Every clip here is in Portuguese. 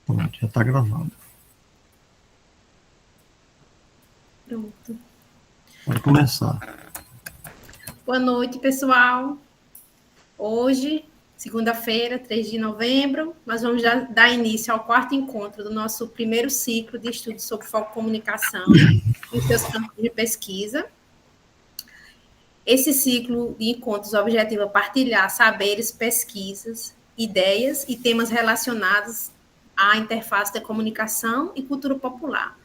Pronto, já está gravando. Pronto. Pode começar. Boa noite, pessoal. Hoje, segunda-feira, 3 de novembro, nós vamos dar início ao quarto encontro do nosso primeiro ciclo de estudos sobre foco comunicação e os seus campos de pesquisa. Esse ciclo de encontros objetiva partilhar saberes, pesquisas, ideias e temas relacionados à interface da comunicação e cultura popular,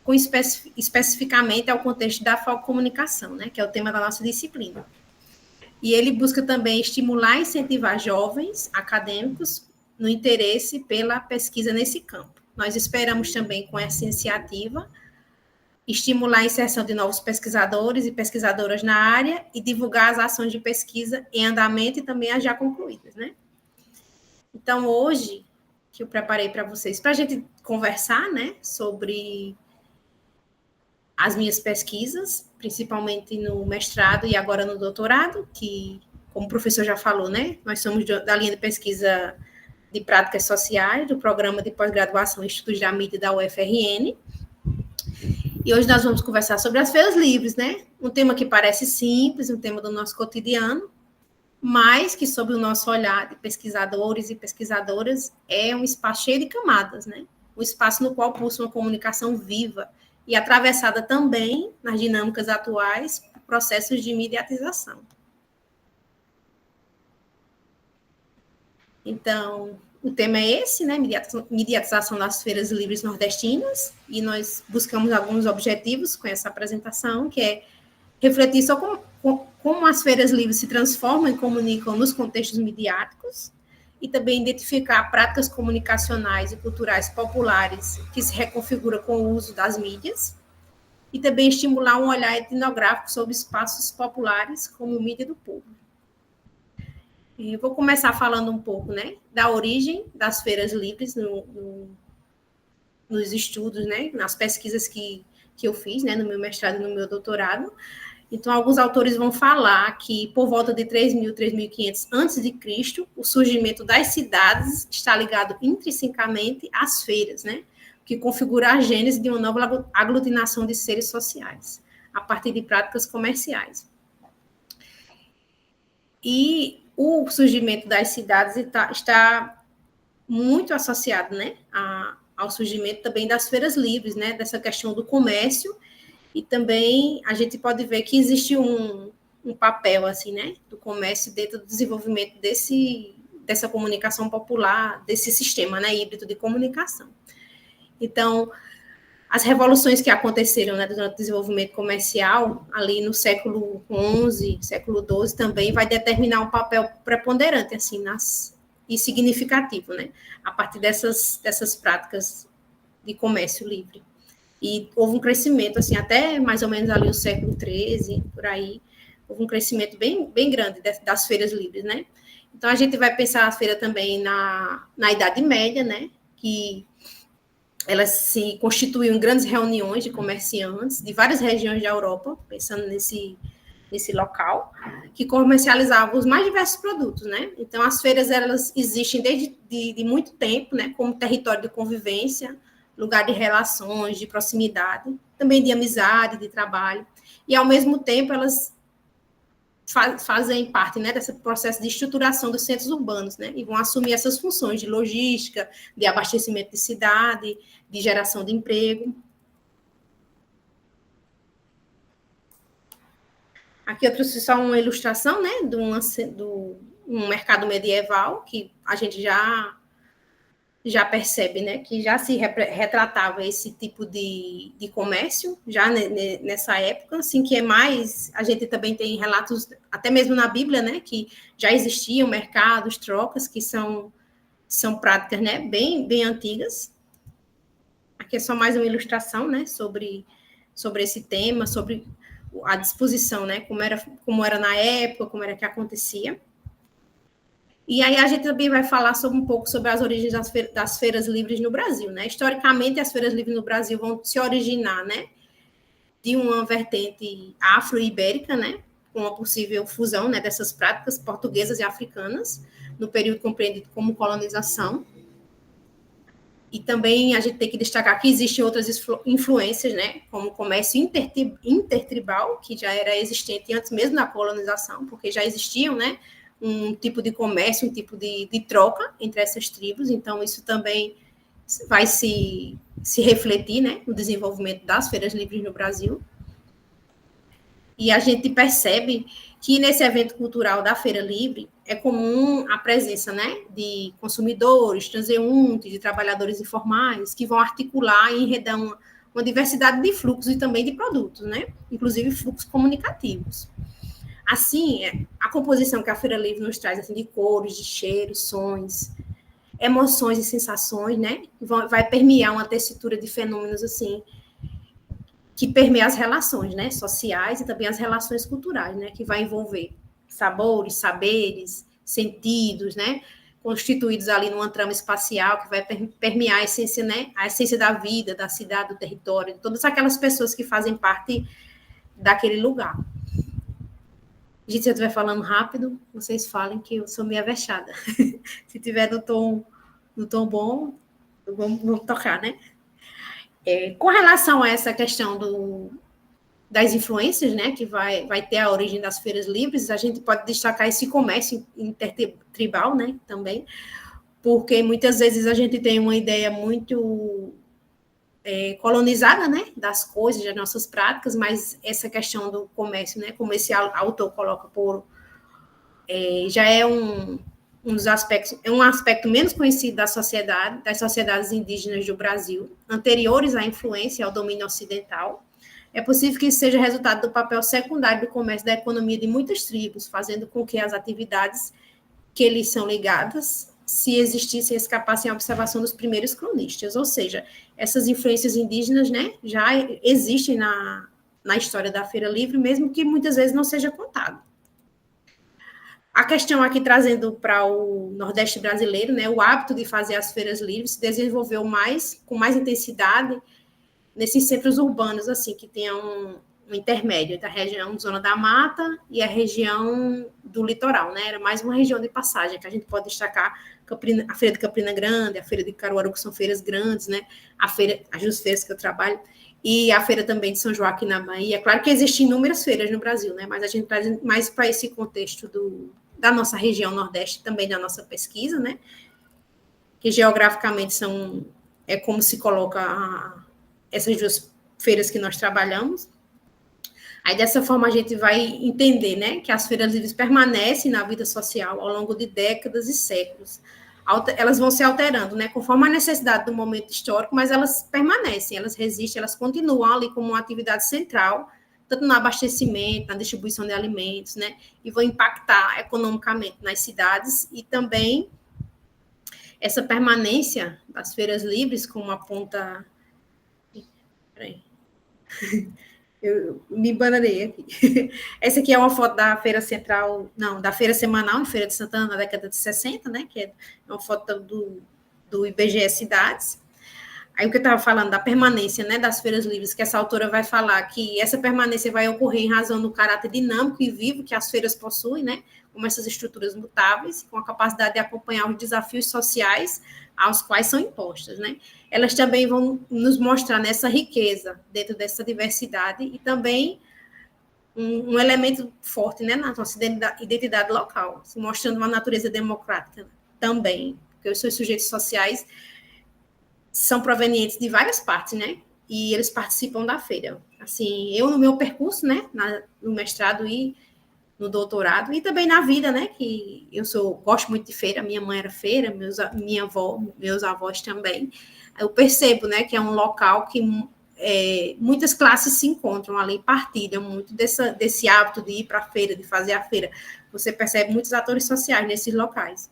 com especificamente ao contexto da comunicação, né, que é o tema da nossa disciplina. E ele busca também estimular e incentivar jovens acadêmicos no interesse pela pesquisa nesse campo. Nós esperamos também, com essa iniciativa, estimular a inserção de novos pesquisadores e pesquisadoras na área e divulgar as ações de pesquisa em andamento e também as já concluídas, né? Então, hoje, que eu preparei para vocês, para a gente conversar, né, sobre as minhas pesquisas, principalmente no mestrado e agora no doutorado, que, como o professor já falou, né, nós somos da linha de pesquisa de práticas sociais, do programa de pós-graduação em estudos da mídia da UFRN. E hoje nós vamos conversar sobre as feiras livres, né? Um tema que parece simples, um tema do nosso cotidiano, mas que, sob o nosso olhar de pesquisadores e pesquisadoras, é um espaço cheio de camadas, né? Um espaço no qual pulsa uma comunicação viva e atravessada também, nas dinâmicas atuais, por processos de mediatização. Então, o tema é esse, né? Mediatização das feiras livres nordestinas, e nós buscamos alguns objetivos com essa apresentação, que é refletir só como as feiras livres se transformam e comunicam nos contextos midiáticos, e também identificar práticas comunicacionais e culturais populares que se reconfiguram com o uso das mídias, e também estimular um olhar etnográfico sobre espaços populares como mídia do povo. E vou começar falando um pouco, né, da origem das feiras livres nos estudos, né, nas pesquisas que eu fiz, né, no meu mestrado e no meu doutorado. Então, alguns autores vão falar que, por volta de 3.000, 3.500 a.C., o surgimento das cidades está ligado intrinsecamente às feiras, né? Que configura a gênese de uma nova aglutinação de seres sociais, a partir de práticas comerciais. E o surgimento das cidades está muito associado, né, ao surgimento também das feiras livres, né? Dessa questão do comércio. E também a gente pode ver que existe um papel, assim, né, do comércio dentro do desenvolvimento dessa comunicação popular, desse sistema, né, híbrido de comunicação. Então, as revoluções que aconteceram, né, durante o desenvolvimento comercial, ali no século XI, século XII, também vai determinar um papel preponderante, assim, e significativo, né, a partir dessas práticas de comércio livre. E houve um crescimento, assim, até mais ou menos ali o século XIII, por aí, houve um crescimento bem, bem grande das feiras livres, né? Então, a gente vai pensar a feira também na Idade Média, né? Que elas se constituíam em grandes reuniões de comerciantes de várias regiões da Europa, pensando nesse local, que comercializavam os mais diversos produtos, né? Então, as feiras, elas existem desde de muito tempo, né? Como território de convivência, lugar de relações, de proximidade, também de amizade, de trabalho, e, ao mesmo tempo, elas fazem parte, né, desse processo de estruturação dos centros urbanos, né, e vão assumir essas funções de logística, de abastecimento de cidade, de geração de emprego. Aqui eu trouxe só uma ilustração, né, do um mercado medieval, que a gente já percebe, né, que já se retratava esse tipo de comércio, já nessa época, assim, que é mais, a gente também tem relatos, até mesmo na Bíblia, né, que já existiam mercados, trocas, que são práticas, né, bem, bem antigas. Aqui é só mais uma ilustração, né, sobre esse tema, sobre a disposição, né, como era na época, como era que acontecia. E aí a gente também vai falar um pouco sobre as origens das feiras livres no Brasil, né? Historicamente, as feiras livres no Brasil vão se originar, né, de uma vertente afro-ibérica, né, com uma possível fusão, né, dessas práticas portuguesas e africanas, no período compreendido como colonização. E também a gente tem que destacar que existem outras influências, né, como o comércio intertribal, que já era existente antes mesmo da colonização, porque já existiam, né, um tipo de comércio, um tipo de troca entre essas tribos, então isso também vai se refletir, né, no desenvolvimento das feiras livres no Brasil. E a gente percebe que nesse evento cultural da Feira Livre é comum a presença, né, de consumidores, transeuntes, de trabalhadores informais, que vão articular e enredar uma diversidade de fluxos e também de produtos, né, inclusive fluxos comunicativos. Assim, a composição que a Feira Livre nos traz, assim, de cores, de cheiros, sons, emoções e sensações, né, vai permear uma tessitura de fenômenos, assim, que permeia as relações, né, sociais e também as relações culturais, né, que vai envolver sabores, saberes, sentidos, né, constituídos ali numa trama espacial que vai permear a essência, né, a essência da vida, da cidade, do território, de todas aquelas pessoas que fazem parte daquele lugar. Gente, se eu estiver falando rápido, vocês falem que eu sou meio avexada. Se tiver no tom bom, vamos tocar, né? Com relação a essa questão das influências, né, que vai ter a origem das feiras livres, a gente pode destacar esse comércio intertribal, né, também, porque muitas vezes a gente tem uma ideia muito colonizada, né, das coisas, das nossas práticas, mas essa questão do comércio, né, como esse autor coloca já é um dos aspectos, é um aspecto menos conhecido das sociedades indígenas do Brasil, anteriores à influência ao domínio ocidental. É possível que isso seja resultado do papel secundário do comércio da economia de muitas tribos, fazendo com que as atividades que eles são ligadas, se existissem, escapassem à observação dos primeiros cronistas. Ou seja, essas influências indígenas, né, já existem na história da Feira Livre, mesmo que muitas vezes não seja contado. A questão aqui, trazendo para o Nordeste brasileiro, né, o hábito de fazer as feiras livres se desenvolveu com mais intensidade nesses centros urbanos, assim, que tem um intermédio da região Zona da Mata e a região do litoral, né? Era mais uma região de passagem, que a gente pode destacar a Feira de Campina Grande, a Feira de Caruaru, que são feiras grandes, né? As duas feiras que eu trabalho, e a feira também de São Joaquim na Bahia. Claro que existem inúmeras feiras no Brasil, né? Mas a gente traz mais para esse contexto da nossa região Nordeste, também da nossa pesquisa, né? Que geograficamente é como se coloca essas duas feiras que nós trabalhamos. Aí, dessa forma, a gente vai entender, né, que as feiras livres permanecem na vida social ao longo de décadas e séculos. Elas vão se alterando, né, conforme a necessidade do momento histórico, mas elas permanecem, elas resistem, elas continuam ali como uma atividade central, tanto no abastecimento, na distribuição de alimentos, né, e vão impactar economicamente nas cidades, e também essa permanência das feiras livres, como aponta... Peraí. Eu me bananei aqui. Essa aqui é uma foto da Feira Central, não, da Feira Semanal em Feira de Santana, na década de 60, né, que é uma foto do IBGE Cidades. Aí o que eu estava falando da permanência, né, das feiras livres, que essa autora vai falar que essa permanência vai ocorrer em razão do caráter dinâmico e vivo que as feiras possuem, né, como essas estruturas mutáveis, com a capacidade de acompanhar os desafios sociais aos quais são impostas, né. Elas também vão nos mostrar nessa riqueza, dentro dessa diversidade, e também um elemento forte, né, na nossa identidade local, se mostrando uma natureza democrática também, porque os seus sujeitos sociais são provenientes de várias partes, né, e eles participam da feira. Assim, eu no meu percurso, né, no mestrado e no doutorado, e também na vida, né, que gosto muito de feira, minha mãe era feira, minha avó, meus avós também. Eu percebo, né, que é um local que muitas classes se encontram ali, partilham muito desse hábito de ir para a feira, de fazer a feira. Você percebe muitos atores sociais nesses locais.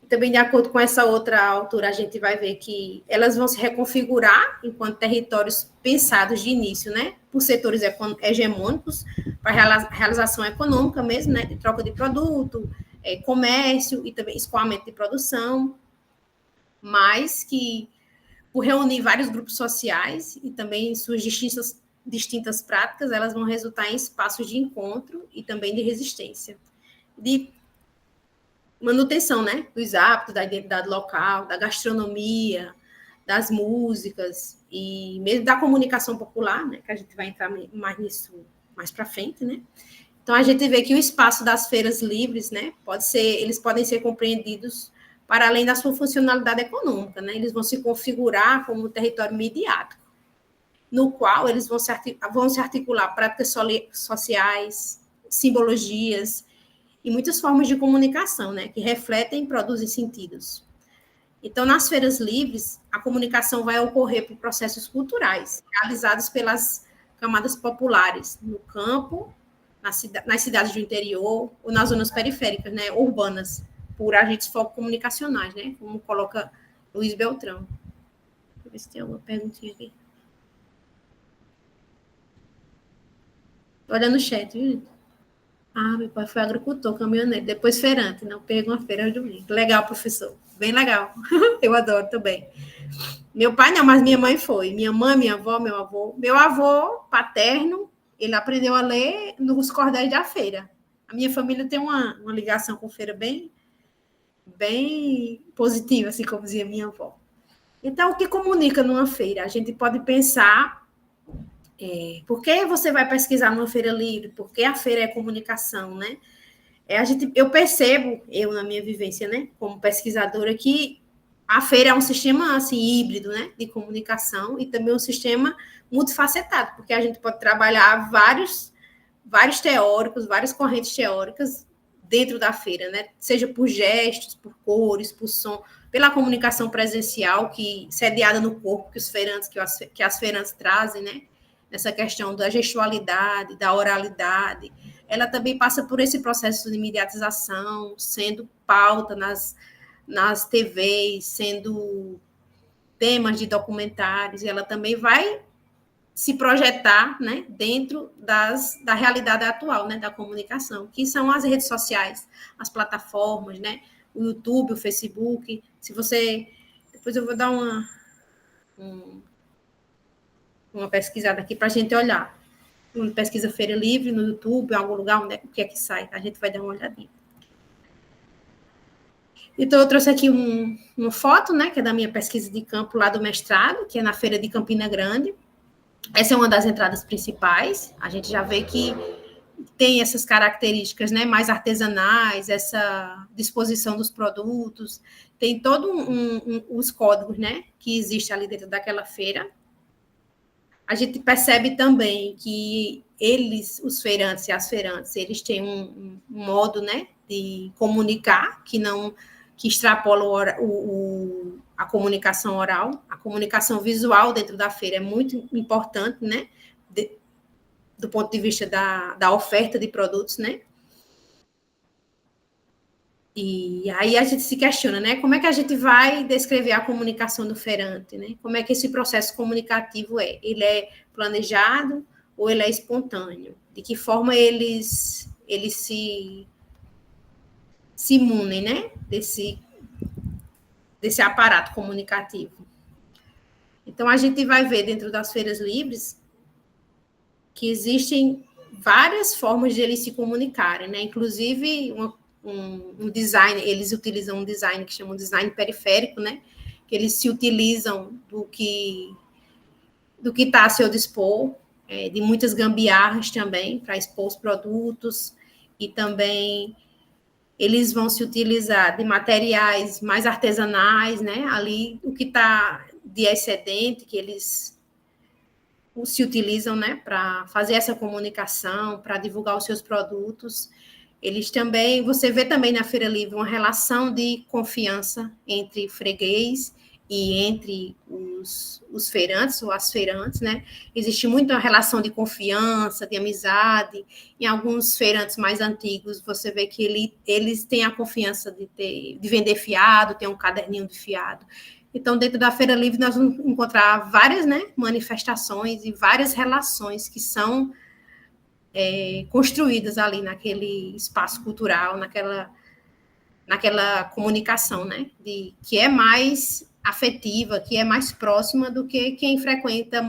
E também, de acordo com essa outra autora, a gente vai ver que elas vão se reconfigurar enquanto territórios pensados de início, né, por setores hegemônicos, para realização econômica mesmo, né, de troca de produto, comércio e também escoamento de produção, mas que, por reunir vários grupos sociais e também suas distintas práticas, elas vão resultar em espaços de encontro e também de resistência. manutenção, né, dos hábitos, da identidade local, da gastronomia, das músicas e mesmo da comunicação popular, né, que a gente vai entrar mais nisso mais para frente, né. Então a gente vê que o espaço das feiras livres, né, eles podem ser compreendidos para além da sua funcionalidade econômica, né, eles vão se configurar como um território midiático, no qual eles vão se articular práticas sociais, simbologias e muitas formas de comunicação, né, que refletem e produzem sentidos. Então, nas feiras livres, a comunicação vai ocorrer por processos culturais, realizados pelas camadas populares, no campo, nas cidades do interior ou nas zonas periféricas, né, urbanas, por agentes comunicacionais, né, como coloca Luiz Beltrão. Deixa eu ver se tem alguma perguntinha aqui. Olha no chat, viu? Ah, meu pai foi agricultor, caminhoneiro, depois feirante, não pegou uma feira de domingo. Legal, professor, bem legal. Eu adoro também. Meu pai não, mas minha mãe foi. Minha mãe, minha avó, meu avô. Meu avô paterno, ele aprendeu a ler nos cordéis da feira. A minha família tem uma ligação com feira bem positiva, assim como dizia minha avó. Então, o que comunica numa feira? A gente pode pensar por que você vai pesquisar numa feira livre? Por que a feira é comunicação, né? Eu percebo, na minha vivência, né, como pesquisadora, que a feira é um sistema assim, híbrido, né, de comunicação e também um sistema multifacetado, porque a gente pode trabalhar vários teóricos, várias correntes teóricas dentro da feira, né, seja por gestos, por cores, por som, pela comunicação presencial, sediada no corpo, que as feirantes trazem, né, nessa questão da gestualidade, da oralidade. Ela também passa por esse processo de mediatização, sendo pauta nas TVs, sendo temas de documentários, e ela também vai se projetar, né, dentro da realidade atual, né, da comunicação, que são as redes sociais, as plataformas, né, o YouTube, o Facebook. Se você... Depois eu vou dar uma pesquisada aqui para a gente olhar. Uma pesquisa Feira Livre no YouTube, em algum lugar, onde o que é que sai? A gente vai dar uma olhadinha. Então, eu trouxe aqui uma foto, né, que é da minha pesquisa de campo lá do mestrado, que é na Feira de Campina Grande. Essa é uma das entradas principais. A gente já vê que tem essas características, né, mais artesanais, essa disposição dos produtos, tem todos os códigos, né, que existem ali dentro daquela feira. A gente percebe também que os feirantes e as feirantes, eles têm um modo, né, de comunicar que extrapola a comunicação oral. A comunicação visual dentro da feira é muito importante, né, do ponto de vista da oferta de produtos, né? E aí a gente se questiona, né? Como é que a gente vai descrever a comunicação do feirante, né? Como é que esse processo comunicativo é? Ele é planejado ou ele é espontâneo? De que forma eles se munem, né? Desse aparato comunicativo. Então, a gente vai ver dentro das feiras livres que existem várias formas de eles se comunicarem, né? Inclusive, um design, eles utilizam um design que chamam de design periférico, né? Que eles se utilizam do que está a seu dispor, de muitas gambiarras também, para expor os produtos, e também eles vão se utilizar de materiais mais artesanais, né? Ali, o que está de excedente, que eles se utilizam, né, para fazer essa comunicação, para divulgar os seus produtos. Eles também, você vê também na Feira Livre uma relação de confiança entre freguês e entre os feirantes ou as feirantes, né? Existe muita relação de confiança, de amizade. Em alguns feirantes mais antigos, você vê que eles têm a confiança de vender fiado, ter um caderninho de fiado. Então, dentro da Feira Livre, nós vamos encontrar várias, né, manifestações e várias relações que são construídas ali naquele espaço cultural, naquela comunicação, né, que é mais afetiva, que é mais próxima do que quem frequenta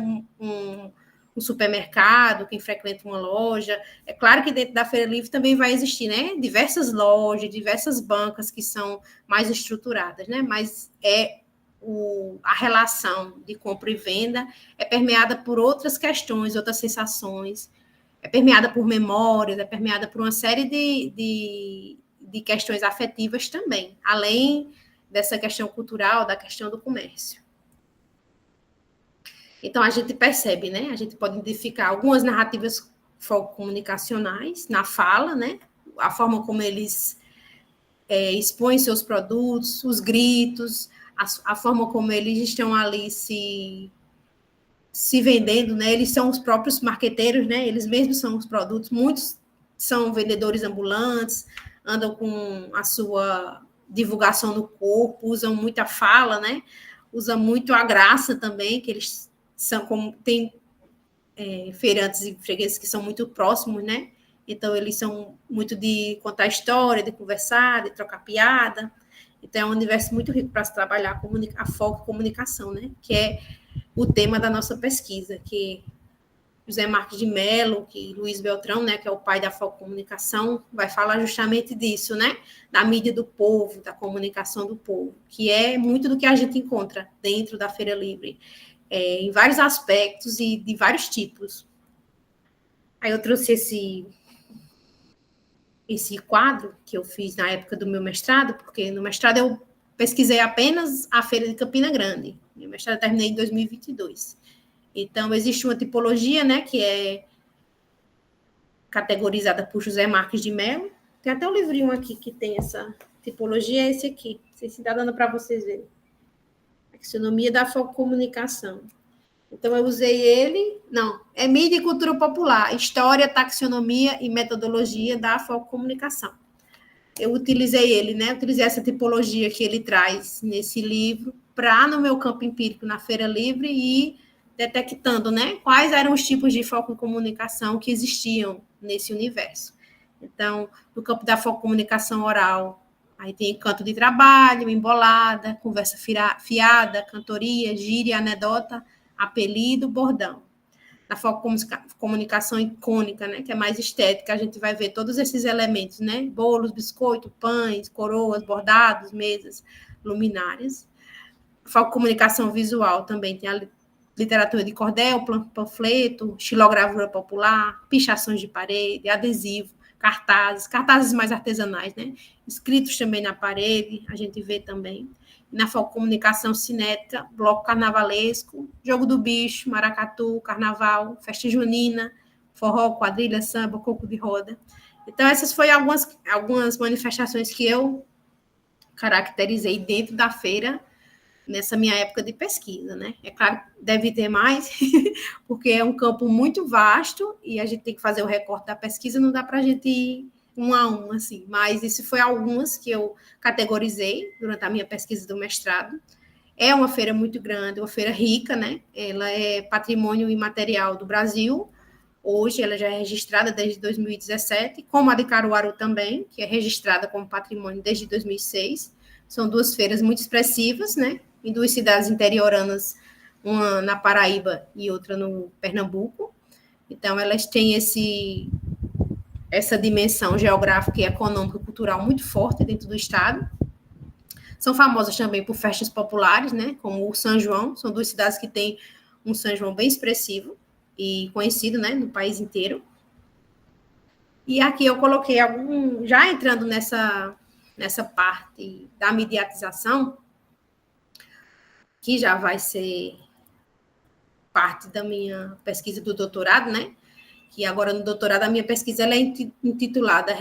um supermercado, quem frequenta uma loja. É claro que dentro da Feira Livre também vai existir, né, diversas lojas, diversas bancas que são mais estruturadas, né, mas a relação de compra e venda é permeada por outras questões, outras sensações, é permeada por memórias, é permeada por uma série de questões afetivas também, além dessa questão cultural, da questão do comércio. Então, a gente percebe, né? A gente pode identificar algumas narrativas comunicacionais na fala, né? A forma como eles expõem seus produtos, os gritos, a forma como eles estão ali se vendendo, né? Eles são os próprios marqueteiros, né? Eles mesmos são os produtos. Muitos são vendedores ambulantes, andam com a sua divulgação no corpo, usam muita fala, né? Usam muito a graça também, que eles são como tem feirantes e fregueses que são muito próximos, né? Então, eles são muito de contar história, de conversar, de trocar piada. Então, é um universo muito rico para se trabalhar a foco comunicação, né? Que é o tema da nossa pesquisa, que José Marques de Mello, que Luiz Beltrão, né, que é o pai da foco comunicação, vai falar justamente disso, né? Da mídia do povo, da comunicação do povo, que é muito do que a gente encontra dentro da Feira Livre. Em vários aspectos e de vários tipos. Aí eu trouxe esse quadro que eu fiz na época do meu mestrado, porque no mestrado eu pesquisei apenas a Feira de Campina Grande. Meu mestrado eu terminei em 2022. Então, existe uma tipologia, né, que é categorizada por José Marques de Mello. Tem até um livrinho aqui que tem essa tipologia, é esse aqui. Não sei se está dando para vocês verem. Taxonomia da focomunicação. Então, eu usei ele... Não, é mídia e cultura popular, história, taxonomia e metodologia da focomunicação. Eu utilizei ele, né? Utilizei essa tipologia que ele traz nesse livro para, no meu campo empírico, na Feira Livre, ir detectando, né? Quais eram os tipos de fococomunicação que existiam nesse universo. Então, no campo da fococomunicação oral, aí tem canto de trabalho, embolada, conversa fiada, cantoria, gíria, anedota, apelido, bordão. Na fococomunicação icônica, né, que é mais estética, a gente vai ver todos esses elementos, né, bolos, biscoito, pães, coroas, bordados, mesas, luminárias. Fococomunicação visual também tem a literatura de cordel, panfleto, xilogravura popular, pichações de parede, adesivo, cartazes mais artesanais, né? Escritos também na parede, a gente vê também. Na fococomunicação cinética, bloco carnavalesco, jogo do bicho, maracatu, carnaval, festa junina, forró, quadrilha, samba, coco de roda. Então, essas foram algumas manifestações que eu caracterizei dentro da feira, nessa minha época de pesquisa, né? É claro, deve ter mais, porque é um campo muito vasto e a gente tem que fazer o recorte da pesquisa, não dá para a gente ir um a um, assim, mas isso foi algumas que eu categorizei durante a minha pesquisa do mestrado. É uma feira muito grande, uma feira rica, né? Ela é patrimônio imaterial do Brasil, hoje ela já é registrada desde 2017, como a de Caruaru também, que é registrada como patrimônio desde 2006. São duas feiras muito expressivas, né? Em duas cidades interioranas, uma na Paraíba e outra no Pernambuco. Então, elas têm essa dimensão geográfica e econômica e cultural muito forte dentro do estado. São famosas também por festas populares, né? Como o São João. São duas cidades que têm um São João bem expressivo e conhecido, né, no país inteiro. E aqui eu coloquei já entrando nessa parte da mediatização, que já vai ser parte da minha pesquisa do doutorado, né? Que agora no doutorado a minha pesquisa ela é intitulada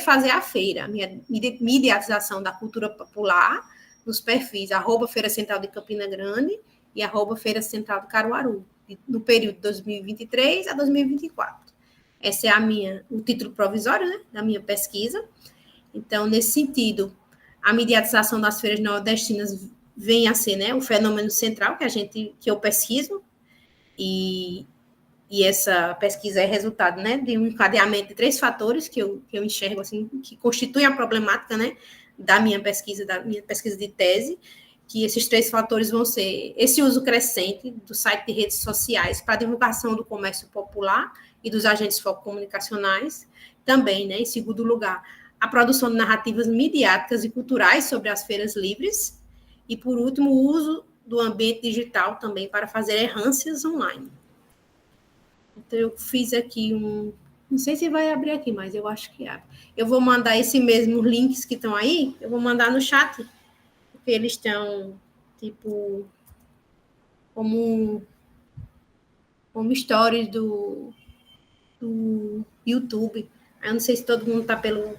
#Fazer a Feira, a minha mediatização da cultura popular nos perfis @Feira Central de Campina Grande e @Feira Central de Caruaru, no período de 2023 a 2024. Esse é o título provisório, né, da minha pesquisa. Então, nesse sentido, a mediatização das feiras nordestinas vem a ser, né, o fenômeno central que eu pesquiso, e essa pesquisa é resultado, né, de um encadeamento de 3 fatores que eu enxergo assim, que constituem a problemática, né, da minha pesquisa de tese. que esses 3 fatores vão ser esse uso crescente do site de redes sociais para a divulgação do comércio popular e dos agentes comunicacionais, também, né, em segundo lugar, a produção de narrativas midiáticas e culturais sobre as feiras livres, e, por último, o uso do ambiente digital também para fazer errâncias online. Então, eu fiz aqui não sei se vai abrir aqui, mas eu acho que abre. Eu vou mandar esse mesmo links que estão aí, eu vou mandar no chat, porque eles estão, tipo, como stories do YouTube. Eu não sei se todo mundo está pelo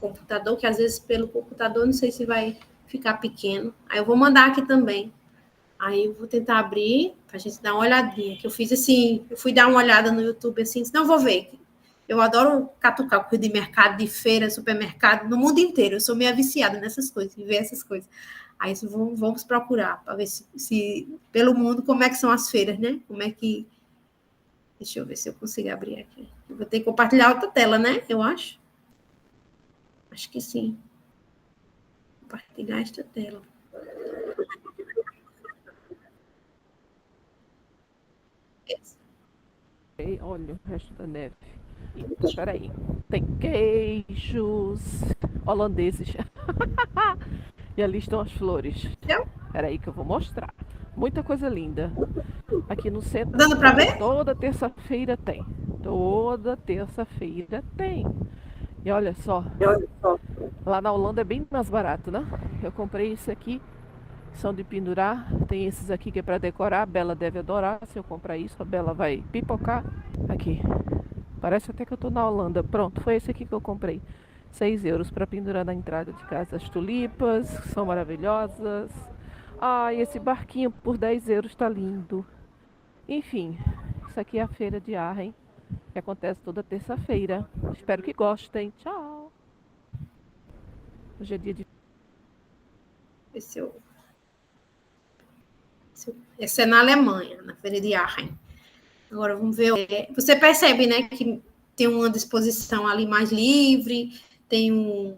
computador, que às vezes pelo computador não sei se vai ficar pequeno. Aí eu vou mandar aqui também. Aí eu vou tentar abrir para a gente dar uma olhadinha. Que eu fiz assim, eu fui dar uma olhada no YouTube assim, não vou ver. Eu adoro catucar coisa de mercado, de feira, supermercado, no mundo inteiro. Eu sou meio viciada nessas coisas, de ver essas coisas. Aí vamos procurar para ver se pelo mundo como é que são as feiras, né? Como é que. Deixa eu ver se eu consigo abrir aqui. Eu vou ter que compartilhar outra tela, né? Eu acho. Acho que sim. Compartilhar esta tela. Olha o resto da neve. Espera aí. Tem queijos holandeses. E ali estão as flores. Espera aí que eu vou mostrar. Muita coisa linda. Aqui no centro. Dando para ver? Toda terça-feira tem. Toda terça-feira tem. E olha só. Lá na Holanda é bem mais barato, né? Eu comprei esse aqui. São de pendurar. Tem esses aqui que é para decorar. A Bela deve adorar. Se eu comprar isso, a Bela vai pipocar. Aqui. Parece até que eu tô na Holanda. Pronto, foi esse aqui que eu comprei. 6 euros para pendurar na entrada de casa. As tulipas são maravilhosas. Ah, e esse barquinho por 10 euros tá lindo. Enfim, isso aqui é a feira de Arnhem, que acontece toda terça-feira. Espero que gostem. Tchau. Hoje é dia de... Essa é na Alemanha, na feira de Arnhem. Agora vamos ver. Você percebe, né, que tem uma disposição ali mais livre, tem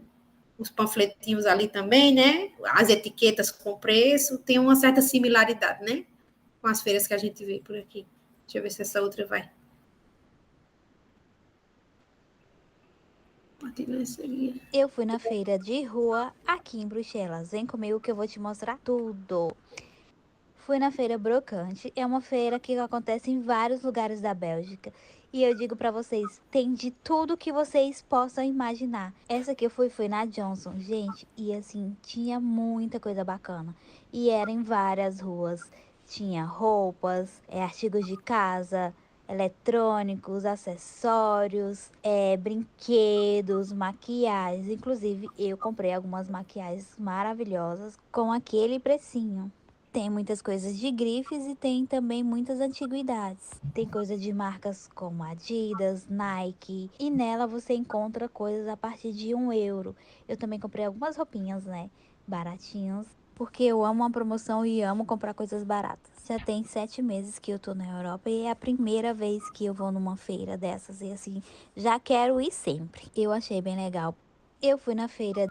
os panfletinhos ali também, né? As etiquetas com preço, tem uma certa similaridade, né? Com as feiras que a gente vê por aqui. Deixa eu ver se essa outra vai. Eu fui na feira de rua aqui em Bruxelas. Vem comigo que eu vou te mostrar tudo. Fui na feira Brocante. É uma feira que acontece em vários lugares da Bélgica. E eu digo pra vocês, tem de tudo que vocês possam imaginar. Essa que eu fui na Johnson, gente. E assim, tinha muita coisa bacana. E era em várias ruas. Tinha roupas, artigos de casa, eletrônicos, acessórios, brinquedos, maquiagens. Inclusive, eu comprei algumas maquiagens maravilhosas com aquele precinho. Tem muitas coisas de grifes e tem também muitas antiguidades. Tem coisa de marcas como Adidas, Nike. E nela você encontra coisas a partir de 1 euro. Eu também comprei algumas roupinhas, né? Baratinhas. Porque eu amo uma promoção e amo comprar coisas baratas. Já tem 7 meses que eu tô na Europa e é a primeira vez que eu vou numa feira dessas. E assim, já quero ir sempre. Eu achei bem legal. Eu fui na feira.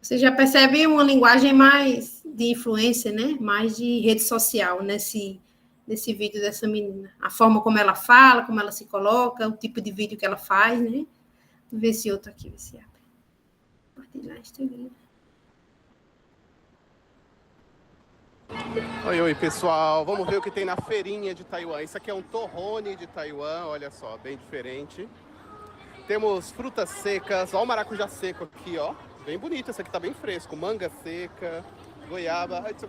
Você já percebe uma linguagem mais de influência, né? Mais de rede social nesse vídeo dessa menina. A forma como ela fala, como ela se coloca, o tipo de vídeo que ela faz, né? Vou ver esse outro aqui, ver se abre. Compartilhar Instagram. Oi, pessoal. Vamos ver o que tem na feirinha de Taiwan. Isso aqui é um torrone de Taiwan, olha só, bem diferente. Temos frutas secas, ó o maracujá seco aqui, ó. Bem bonito, esse aqui tá bem fresco. Manga seca, goiaba. It's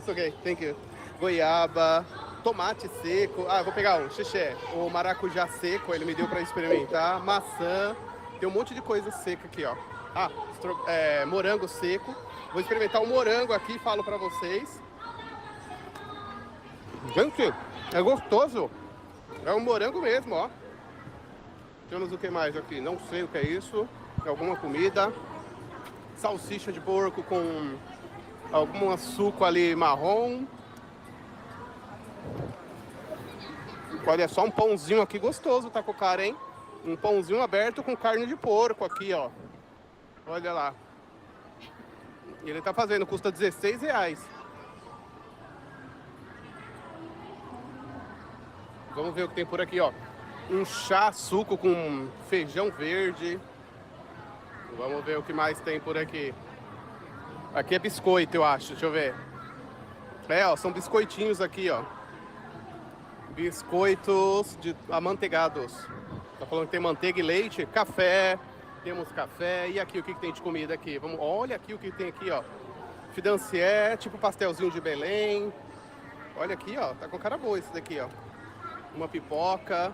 okay, thank you. Goiaba, tomate seco. Ah, vou pegar um, xixé. O maracujá seco, ele me deu pra experimentar. Maçã, tem um monte de coisa seca aqui, ó. Ah, morango seco. Vou experimentar o morango aqui e falo pra vocês. Gente, é gostoso. É um morango mesmo, ó. Temos o que mais aqui? Não sei o que é isso. É alguma comida. Salsicha de porco com algum suco ali marrom. Olha só, um pãozinho aqui gostoso, tá com o cara, hein? Um pãozinho aberto com carne de porco aqui, ó. Olha lá. Ele tá fazendo, custa R$16. Vamos ver o que tem por aqui, ó. Um chá, suco com feijão verde. Vamos ver o que mais tem por aqui. Aqui é biscoito, eu acho. Deixa eu ver. Ó, são biscoitinhos aqui, ó. Biscoitos amanteigados. Tá falando que tem manteiga e leite, café. Temos café. E aqui, o que tem de comida aqui? Olha aqui o que tem aqui, ó. Fidancier, tipo pastelzinho de Belém. Olha aqui, ó. Tá com cara boa esse daqui, ó. Uma pipoca.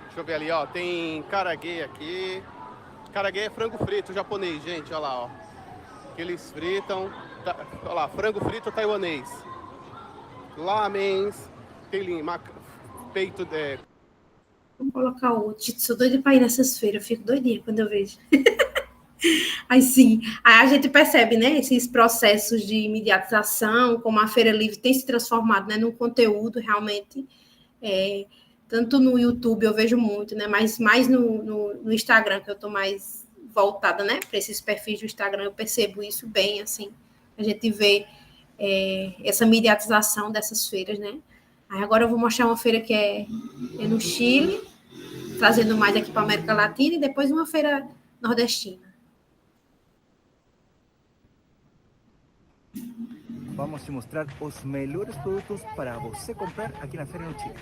Deixa eu ver ali, ó. Tem caraguê aqui. Caraguê é frango frito japonês, gente. Olha lá, ó. Que eles fritam. Olha lá, frango frito taiwanês. Lamens. Tem peito de... Vamos colocar outro. Sou doida pra ir nessas feiras. Eu fico doidinha quando eu vejo. Aí sim, aí a gente percebe, né, esses processos de mediatização, como a Feira Livre tem se transformado, né, num conteúdo realmente, tanto no YouTube eu vejo muito, né, mas mais no Instagram, que eu estou mais voltada, né, para esses perfis do Instagram, eu percebo isso bem, assim, a gente vê essa mediatização dessas feiras, né. Aí agora eu vou mostrar uma feira que é no Chile, trazendo mais aqui para a América Latina, e depois uma feira nordestina. Vamos te mostrar os melhores produtos para você comprar aqui na Feira no Chile.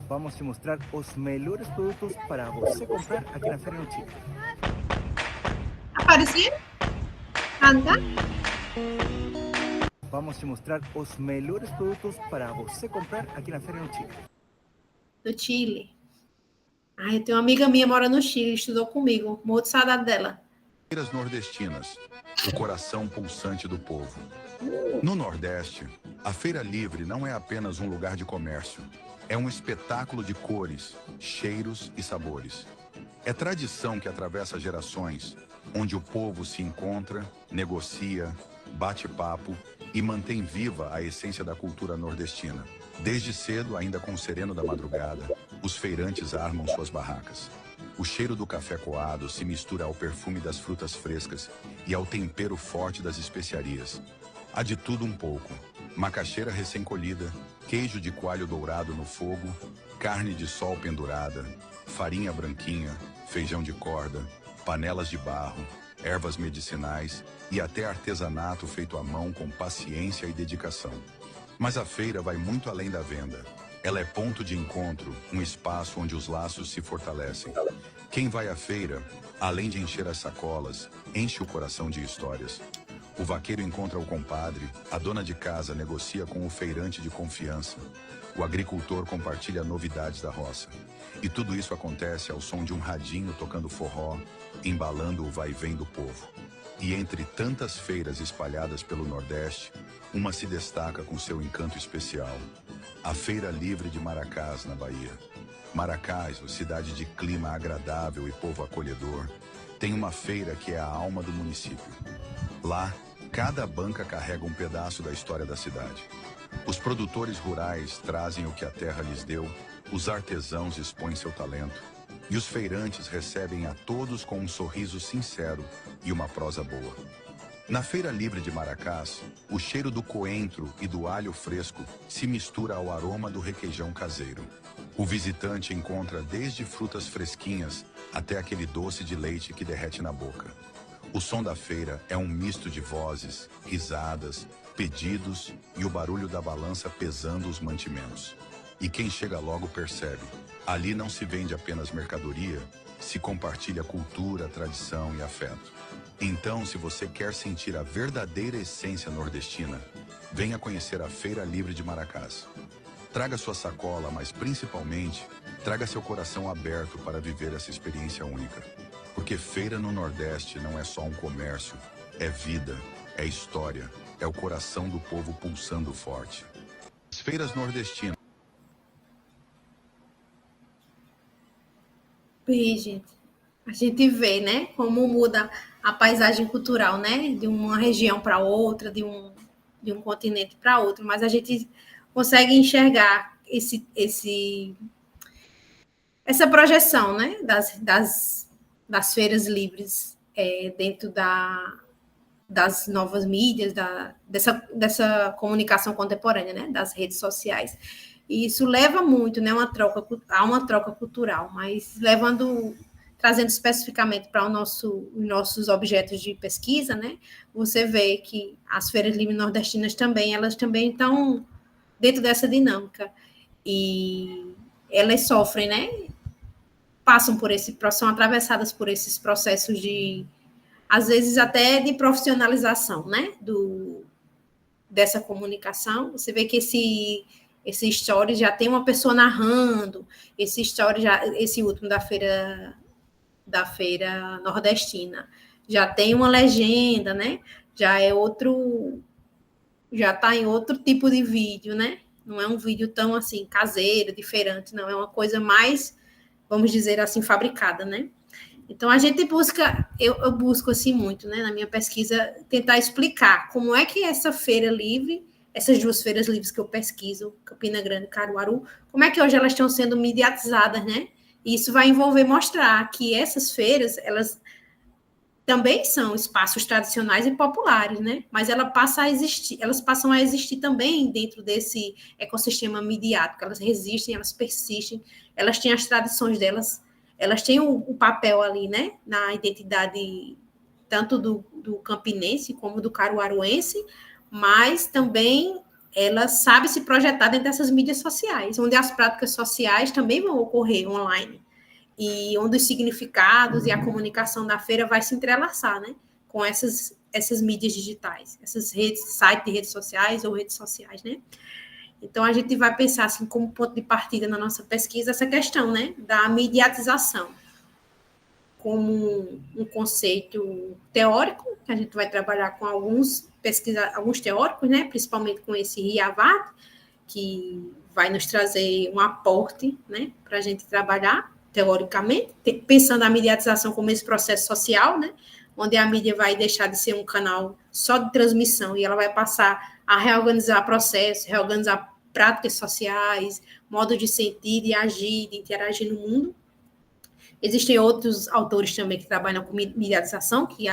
Vamos te mostrar os melhores produtos para você comprar aqui na Feira no Chile. Apareceu? Anda? Vamos te mostrar os melhores produtos para você comprar aqui na Feira no Chile. Do Chile. Eu tenho uma amiga minha que mora no Chile, estudou comigo. Morro de saudade dela. Feiras nordestinas, o coração pulsante do povo. No Nordeste, a Feira Livre não é apenas um lugar de comércio. É um espetáculo de cores, cheiros e sabores. É tradição que atravessa gerações, onde o povo se encontra, negocia, bate papo e mantém viva a essência da cultura nordestina. Desde cedo, ainda com o sereno da madrugada, os feirantes armam suas barracas. O cheiro do café coado se mistura ao perfume das frutas frescas e ao tempero forte das especiarias. Há de tudo um pouco: macaxeira recém-colhida, queijo de coalho dourado no fogo, carne de sol pendurada, farinha branquinha, feijão de corda, panelas de barro, ervas medicinais e até artesanato feito à mão com paciência e dedicação. Mas a feira vai muito além da venda. Ela é ponto de encontro, um espaço onde os laços se fortalecem. Quem vai à feira, além de encher as sacolas, enche o coração de histórias. O vaqueiro encontra o compadre, a dona de casa negocia com o feirante de confiança, o agricultor compartilha novidades da roça. E tudo isso acontece ao som de um radinho tocando forró, embalando o vai-vem do povo. E entre tantas feiras espalhadas pelo Nordeste, uma se destaca com seu encanto especial: a Feira Livre de Maracás, na Bahia. Maracás, cidade de clima agradável e povo acolhedor, tem uma feira que é a alma do município. Lá, cada banca carrega um pedaço da história da cidade. Os produtores rurais trazem o que a terra lhes deu, os artesãos expõem seu talento, e os feirantes recebem a todos com um sorriso sincero e uma prosa boa. Na Feira Livre de Maracás, o cheiro do coentro e do alho fresco se mistura ao aroma do requeijão caseiro. O visitante encontra desde frutas fresquinhas até aquele doce de leite que derrete na boca. O som da feira é um misto de vozes, risadas, pedidos e o barulho da balança pesando os mantimentos. E quem chega logo percebe: ali não se vende apenas mercadoria, se compartilha cultura, tradição e afeto. Então, se você quer sentir a verdadeira essência nordestina, venha conhecer a Feira Livre de Maracás. Traga sua sacola, mas principalmente, traga seu coração aberto para viver essa experiência única. Porque feira no Nordeste não é só um comércio, é vida, é história, é o coração do povo pulsando forte. As feiras nordestinas. Bem, gente, a gente vê, né, como muda a paisagem cultural, né, de uma região para outra, de um continente para outro, mas a gente consegue enxergar essa projeção, né, das feiras livres dentro das novas mídias, dessa comunicação contemporânea, né, das redes sociais. E isso leva muito, né, a uma troca cultural, mas trazendo especificamente para os nossos objetos de pesquisa, né, você vê que as feiras livres nordestinas elas também estão dentro dessa dinâmica. E elas sofrem, né, são atravessadas por esses processos às vezes até de profissionalização, né, dessa comunicação. Você vê que esse story já tem uma pessoa narrando, esse último da feira nordestina, já tem uma legenda, né, já está em outro tipo de vídeo, né, não é um vídeo tão assim caseiro, diferente, não, é uma coisa mais, vamos dizer assim, fabricada, né. Então, a gente busca, eu busco assim muito, né, na minha pesquisa, tentar explicar como é que essa feira livre, essas duas feiras livres que eu pesquiso, Campina Grande e Caruaru, como é que hoje elas estão sendo mediatizadas, né? E isso vai envolver mostrar que essas feiras, elas também são espaços tradicionais e populares, né? Mas elas passam a existir também dentro desse ecossistema midiático, elas resistem, elas persistem, elas têm as tradições delas, elas têm o papel ali, né, na identidade tanto do campinense como do caruaruense, mas também ela sabe se projetar dentro dessas mídias sociais, onde as práticas sociais também vão ocorrer online, e onde os significados e a comunicação da feira vai se entrelaçar, né, com essas mídias digitais, essas sites de redes sociais ou redes sociais, né. Então, a gente vai pensar, assim, como ponto de partida na nossa pesquisa, essa questão, né, da mediatização, como um conceito teórico, que a gente vai trabalhar com alguns teóricos, né, principalmente com esse Riavad, que vai nos trazer um aporte, né, para a gente trabalhar teoricamente, pensando a mediatização como esse processo social, né, onde a mídia vai deixar de ser um canal só de transmissão e ela vai passar a reorganizar processos, reorganizar práticas sociais, modo de sentir, de agir, de interagir no mundo. Existem outros autores também que trabalham com mediatização, que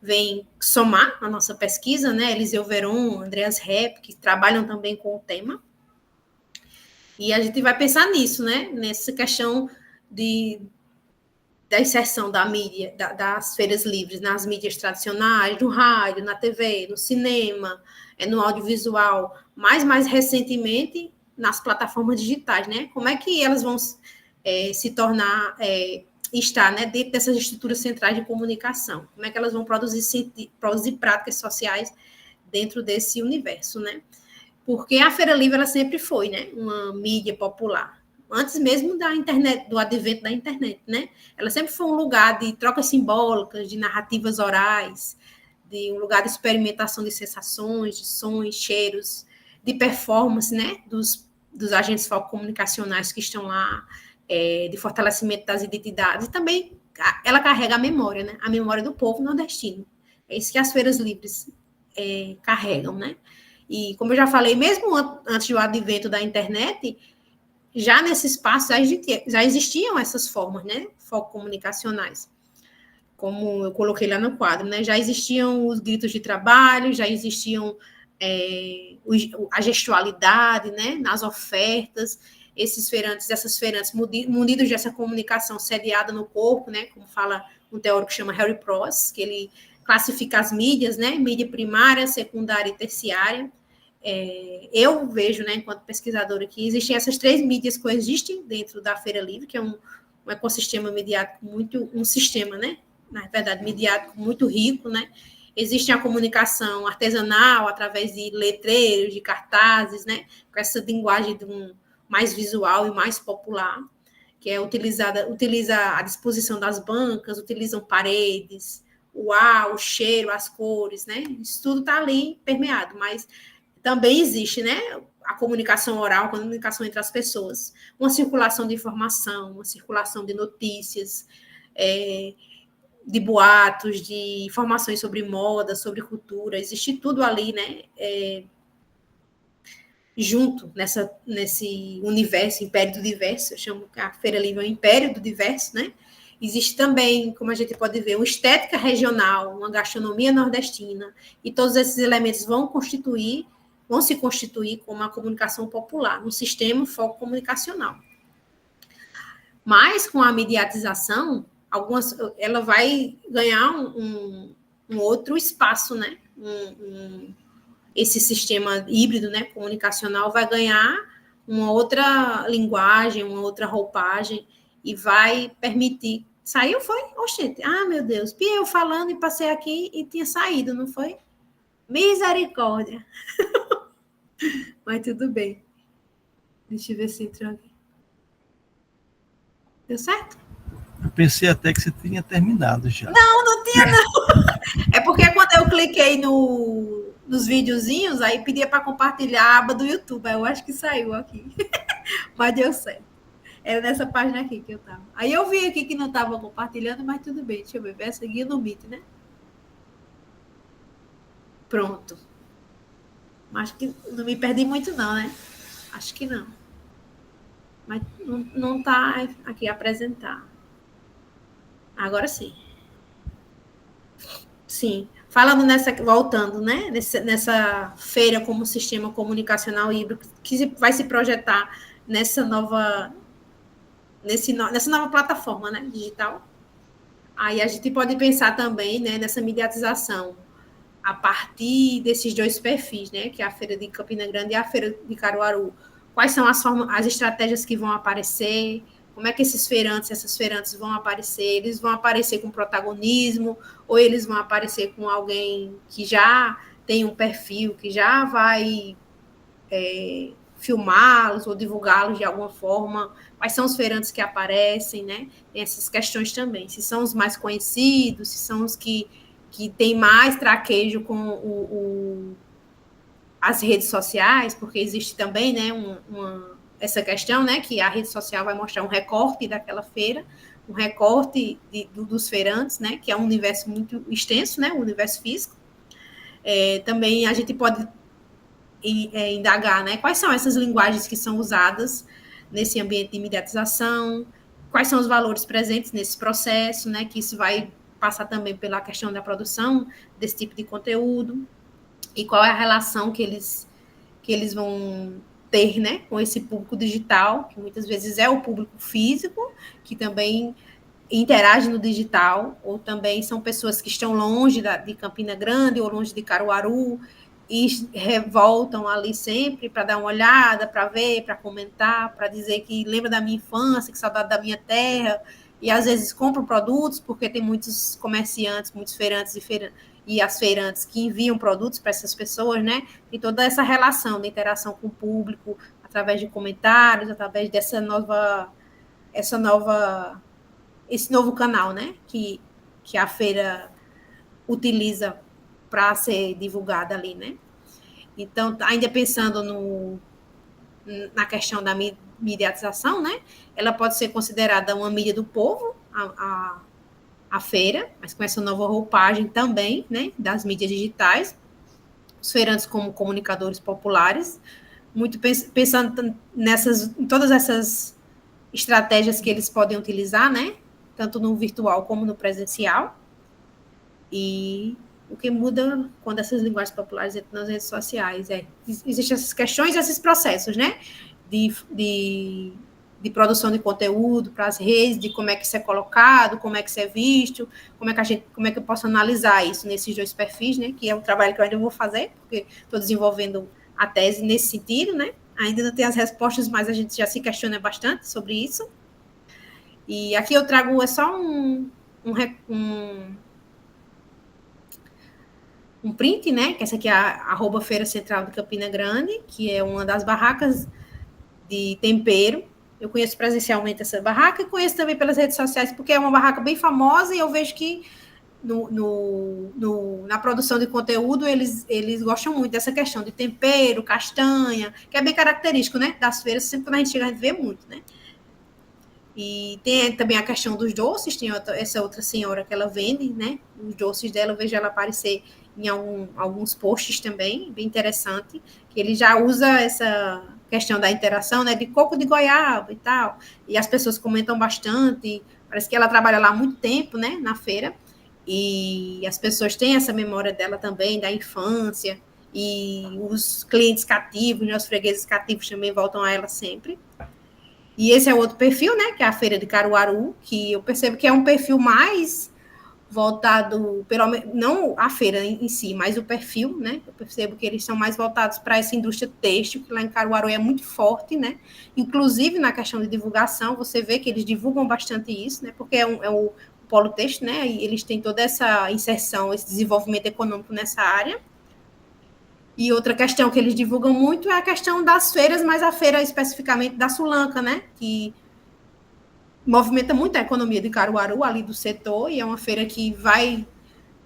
vêm somar a nossa pesquisa, né? Eliseu Veron, Andreas Repp, que trabalham também com o tema. E a gente vai pensar nisso, né? Nessa questão da inserção da mídia, das feiras livres nas mídias tradicionais, no rádio, na TV, no cinema, no audiovisual, mas mais recentemente nas plataformas digitais, né? Como é que elas vão se tornar, estar, né, dentro dessas estruturas centrais de comunicação? Como é que elas vão produzir práticas sociais dentro desse universo, né? Porque a Feira Livre, ela sempre foi, né, uma mídia popular. Antes mesmo da internet, do advento da internet, né? Ela sempre foi um lugar de trocas simbólicas, de narrativas orais, de um lugar de experimentação de sensações, de sons, cheiros, de performance, né? Dos agentes comunicacionais que estão lá, de fortalecimento das identidades. E também ela carrega a memória, né? A memória do povo nordestino. É isso que as feiras livres carregam, né? E, como eu já falei, mesmo antes do advento da internet, já nesse espaço já existiam essas formas, né, comunicacionais, como eu coloquei lá no quadro, né, já existiam os gritos de trabalho, já existiam a gestualidade, né, nas ofertas, essas feirantes munidos dessa comunicação sediada no corpo, né, como fala um teórico que chama Harry Pross, que ele classifica as mídias, né, mídia primária, secundária e terciária. Eu vejo, né, enquanto pesquisadora, que existem essas três mídias que coexistem dentro da Feira Livre, que é um ecossistema midiático um sistema, né, na verdade, midiático muito rico, né. Existe a comunicação artesanal através de letreiros, de cartazes, né, com essa linguagem mais visual e mais popular, que utiliza a disposição das bancas, utilizam paredes, o ar, o cheiro, as cores, né, isso tudo está ali permeado, mas também existe, né, a comunicação oral, a comunicação entre as pessoas, uma circulação de informação, uma circulação de notícias, de boatos, de informações sobre moda, sobre cultura, existe tudo ali, né, junto nesse universo, império do diverso. Eu chamo que a Feira Livre é o império do diverso, né? Existe também, como a gente pode ver, uma estética regional, uma gastronomia nordestina, e todos esses elementos vão se constituir como uma comunicação popular, um sistema foco comunicacional. Mas, com a mediatização, ela vai ganhar um outro espaço, né? Esse sistema híbrido, né, comunicacional, vai ganhar uma outra linguagem, uma outra roupagem, e vai permitir... Saiu, foi? Oxente, meu Deus, eu falando e passei aqui e tinha saído, não foi? Misericórdia. Mas tudo bem. Deixa eu ver se entrou aqui. Deu certo? Eu pensei até que você tinha terminado já. Não tinha, não. É porque quando eu cliquei nos videozinhos, aí pedia para compartilhar a aba do YouTube. Aí eu acho que saiu aqui. Mas deu certo. Era nessa página aqui que eu estava. Aí eu vi aqui que não estava compartilhando, mas tudo bem. Deixa eu ver. Vai seguir no Meet, né? Pronto. Acho que não me perdi muito, não, né? Acho que não. Mas não está aqui apresentar. Agora sim. Sim. Voltando, né? Nessa feira como sistema comunicacional híbrido, que vai se projetar nessa nova plataforma, né, digital. Aí a gente pode pensar também, né, nessa mediatização a partir desses dois perfis, né, que é a Feira de Campina Grande e a Feira de Caruaru. Quais são as estratégias que vão aparecer? Como é que essas feirantes vão aparecer? Eles vão aparecer com protagonismo ou eles vão aparecer com alguém que já tem um perfil, que já vai filmá-los ou divulgá-los de alguma forma? Quais são os feirantes que aparecem, né? Tem essas questões também. Se são os mais conhecidos, se são os que têm mais traquejo com as redes sociais, porque existe também, né, essa questão, né, que a rede social vai mostrar um recorte daquela feira, um recorte dos feirantes, né, que é um universo muito extenso, né, o universo físico. Também a gente pode indagar, né, quais são essas linguagens que são usadas nesse ambiente de mediatização, quais são os valores presentes nesse processo, né, que isso vai passar também pela questão da produção desse tipo de conteúdo, e qual é a relação que eles vão ter, né, com esse público digital, que muitas vezes é o público físico, que também interage no digital, ou também são pessoas que estão longe de Campina Grande ou longe de Caruaru, e voltam ali sempre para dar uma olhada, para ver, para comentar, para dizer que lembra da minha infância, que saudade da minha terra, e às vezes compram produtos, porque tem muitos comerciantes, muitos feirantes e as feirantes que enviam produtos para essas pessoas, né? Tem toda essa relação de interação com o público, através de comentários, através esse novo canal, né? Que a feira utiliza para ser divulgada ali, né? Então, ainda pensando na questão da mediatização, né? Ela pode ser considerada uma mídia do povo, a feira, mas com essa nova roupagem também, né, das mídias digitais, os feirantes como comunicadores populares, muito pensando em todas essas estratégias que eles podem utilizar, né, tanto no virtual como no presencial, e o que muda quando essas linguagens populares entram nas redes sociais existem essas questões, esses processos, né, de produção de conteúdo para as redes, de como é que isso é colocado, como é que isso é visto, como é que eu posso analisar isso nesses dois perfis, né, que é um trabalho que eu ainda vou fazer, porque estou desenvolvendo a tese nesse sentido, né, ainda não tem as respostas, mas a gente já se questiona bastante sobre isso. E aqui eu trago só um print, né, que essa aqui é a @Feira Central de Campina Grande, que é uma das barracas de tempero. Eu conheço presencialmente essa barraca e conheço também pelas redes sociais, porque é uma barraca bem famosa e eu vejo que na produção de conteúdo eles gostam muito dessa questão de tempero, castanha, que é bem característico, né, das feiras. Sempre quando a gente chega, a gente vê muito, né? E tem também a questão dos doces, tem essa outra senhora que ela vende, né? Os doces dela, eu vejo ela aparecer em alguns posts também, bem interessante, que ele já usa essa questão da interação, né? De coco de goiaba e tal. E as pessoas comentam bastante. Parece que ela trabalha lá há muito tempo, né? Na feira. E as pessoas têm essa memória dela também, da infância. E os clientes cativos, né? Os fregueses cativos também voltam a ela sempre. E esse é outro perfil, né, que é a Feira de Caruaru, que eu percebo que é um perfil mais voltado, não a feira em si, mas o perfil, né, eu percebo que eles são mais voltados para essa indústria têxtil, que lá em Caruaru é muito forte, né, inclusive na questão de divulgação, você vê que eles divulgam bastante isso, né, porque é o polo têxtil, né, e eles têm toda essa inserção, esse desenvolvimento econômico nessa área. E outra questão que eles divulgam muito é a questão das feiras, mas a feira especificamente da Sulanca, né? Que movimenta muito a economia de Caruaru, ali do setor, e é uma feira que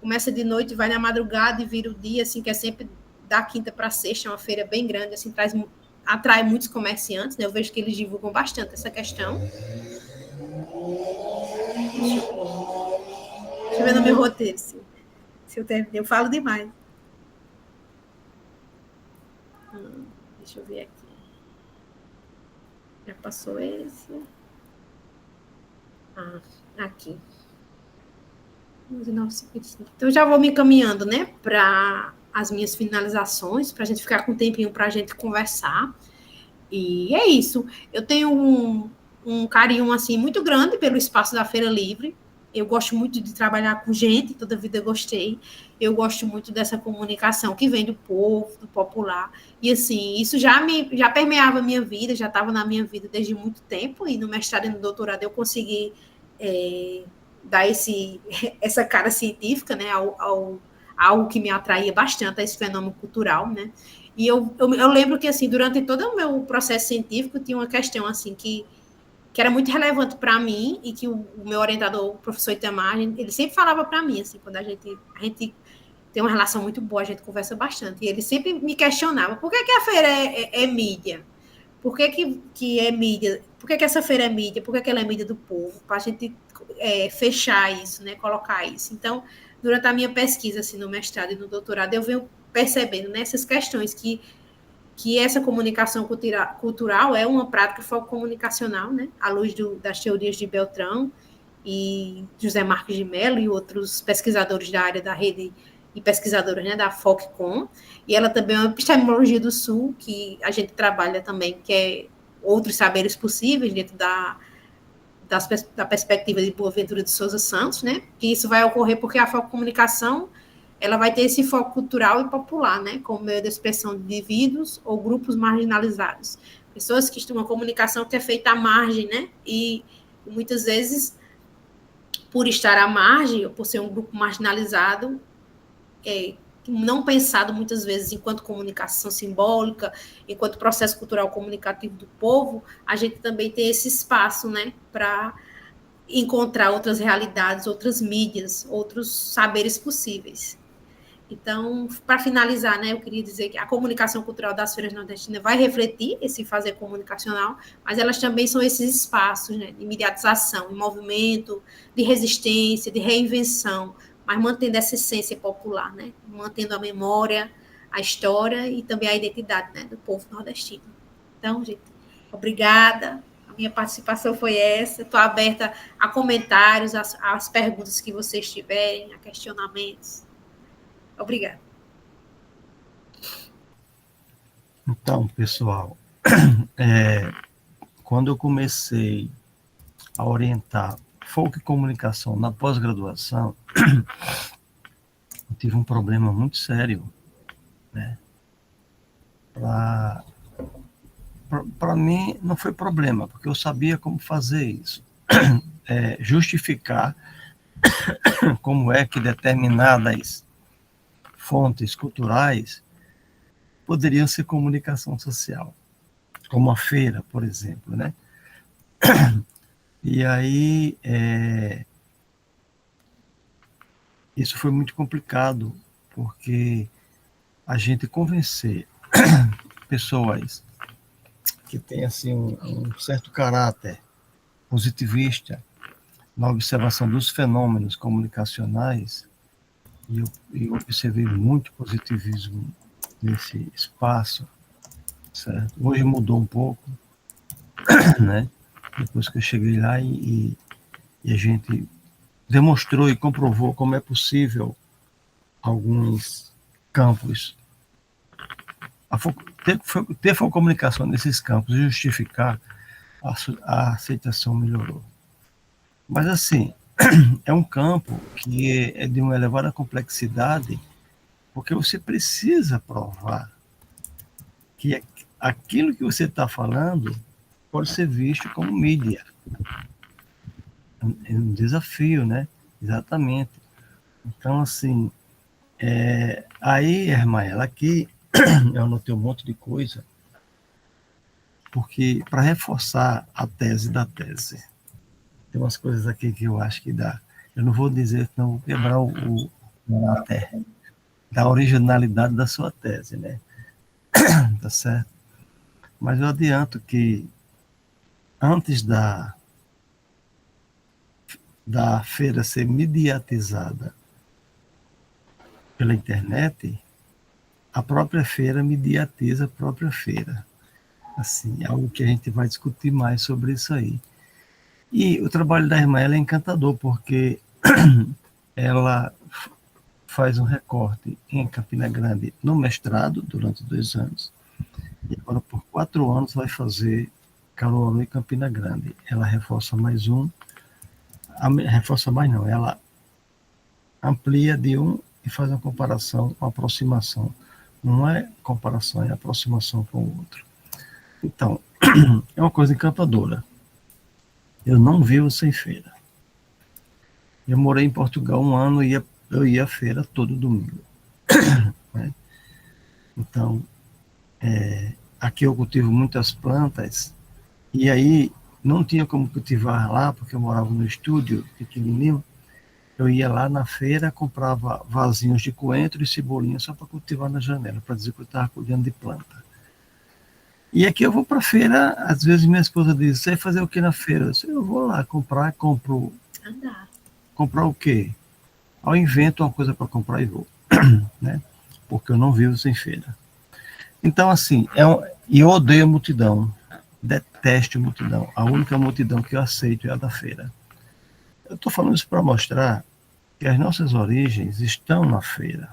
começa de noite, vai na madrugada e vira o dia, assim, que é sempre da quinta para sexta, é uma feira bem grande, assim, atrai muitos comerciantes, né? Eu vejo que eles divulgam bastante essa questão. Deixa eu ver no meu roteiro, se eu terminei. Eu falo demais. Deixa eu ver aqui. Já passou esse. Aqui. 19:55. Então, já vou me encaminhando, né, para as minhas finalizações, para a gente ficar com um tempinho para a gente conversar. E é isso. Eu tenho um carinho, assim, muito grande pelo espaço da Feira Livre. Eu gosto muito de trabalhar com gente, toda a vida eu gostei. Eu gosto muito dessa comunicação que vem do povo, do popular. E, assim, isso já permeava a minha vida, já estava na minha vida desde muito tempo. E no mestrado e no doutorado eu consegui dar essa cara científica, né, algo que me atraía bastante, a esse fenômeno cultural, né. E eu lembro que, assim, durante todo o meu processo científico, tinha uma questão, assim, que era muito relevante para mim e que o meu orientador, o professor Itamar, ele sempre falava para mim, assim, quando a gente tem uma relação muito boa, a gente conversa bastante, e ele sempre me questionava, por que a feira é mídia? Por que é mídia? Por que essa feira é mídia? Por que ela é mídia do povo? Para a gente fechar isso, né, colocar isso. Então, durante a minha pesquisa, assim, no mestrado e no doutorado, eu venho percebendo nessas questões que essa comunicação cultural é uma prática focomunicacional, né, à luz das teorias de Beltrão e José Marques de Mello e outros pesquisadores da área da rede e pesquisadores, né, da FOCCOM, e ela também é uma epistemologia do Sul, que a gente trabalha também, que é outros saberes possíveis dentro da perspectiva de Boaventura de Souza Santos, né, que isso vai ocorrer porque a focomunicação ela vai ter esse foco cultural e popular, né, como meio de expressão de indivíduos ou grupos marginalizados. Pessoas que estão uma comunicação que é feita à margem, né, e muitas vezes, por estar à margem, ou por ser um grupo marginalizado, não pensado muitas vezes enquanto comunicação simbólica, enquanto processo cultural comunicativo do povo, a gente também tem esse espaço, né, para encontrar outras realidades, outras mídias, outros saberes possíveis. Então, para finalizar, né, eu queria dizer que a comunicação cultural das feiras nordestinas vai refletir esse fazer comunicacional, mas elas também são esses espaços, né, de mediatização, de movimento, de resistência, de reinvenção, mas mantendo essa essência popular, né, mantendo a memória, a história e também a identidade, né, do povo nordestino. Então, gente, obrigada. A minha participação foi essa. Estou aberta a comentários, às perguntas que vocês tiverem, a questionamentos. Obrigada. Então, pessoal, quando eu comecei a orientar folk e comunicação na pós-graduação, eu tive um problema muito sério, né? Para mim, não foi problema, porque eu sabia como fazer isso. Justificar como é que determinadas fontes culturais poderiam ser comunicação social, como a feira, por exemplo, né? E aí, isso foi muito complicado, porque a gente convencer pessoas que têm assim, um certo caráter positivista, na observação dos fenômenos comunicacionais, e eu observei muito positivismo nesse espaço, certo? Hoje mudou um pouco, né? Depois que eu cheguei lá e a gente demonstrou e comprovou como é possível alguns campos ter comunicação nesses campos e justificar, a aceitação melhorou. Mas, assim, é um campo que é de uma elevada complexidade, porque você precisa provar que aquilo que você está falando pode ser visto como mídia. É um desafio, né? Exatamente. Então, assim, aí, Hermaela, aqui eu anotei um monte de coisa, porque para reforçar a tese da tese, tem umas coisas aqui que eu acho que dá. Eu não vou dizer, não vou quebrar até da originalidade da sua tese, né? Tá certo? Mas eu adianto que antes da feira ser mediatizada pela internet, a própria feira mediatiza a própria feira. Assim, é algo que a gente vai discutir mais sobre isso aí. E o trabalho da irmã é encantador, porque ela faz um recorte em Campina Grande no mestrado, durante 2 anos, e agora por 4 anos vai fazer Caruaru e Campina Grande. Ela reforça mais reforça mais não, ela amplia de um e faz uma comparação, uma aproximação. Não é comparação, é aproximação com o outro. Então, é uma coisa encantadora. Eu não vivo sem feira. Eu morei em Portugal 1 ano e eu ia à feira todo domingo. Né? Então, aqui eu cultivo muitas plantas, e aí não tinha como cultivar lá, porque eu morava no estúdio pequenininho. Eu ia lá na feira, comprava vasinhos de coentro e cebolinha só para cultivar na janela, para dizer que eu estava cuidando de planta. E aqui eu vou para a feira, às vezes minha esposa diz, você vai fazer o que na feira? Eu vou lá compro. Comprar o quê? Eu invento uma coisa para comprar e vou. Né? Porque eu não vivo sem feira. Então, assim, e eu odeio multidão, detesto multidão. A única multidão que eu aceito é a da feira. Eu estou falando isso para mostrar que as nossas origens estão na feira,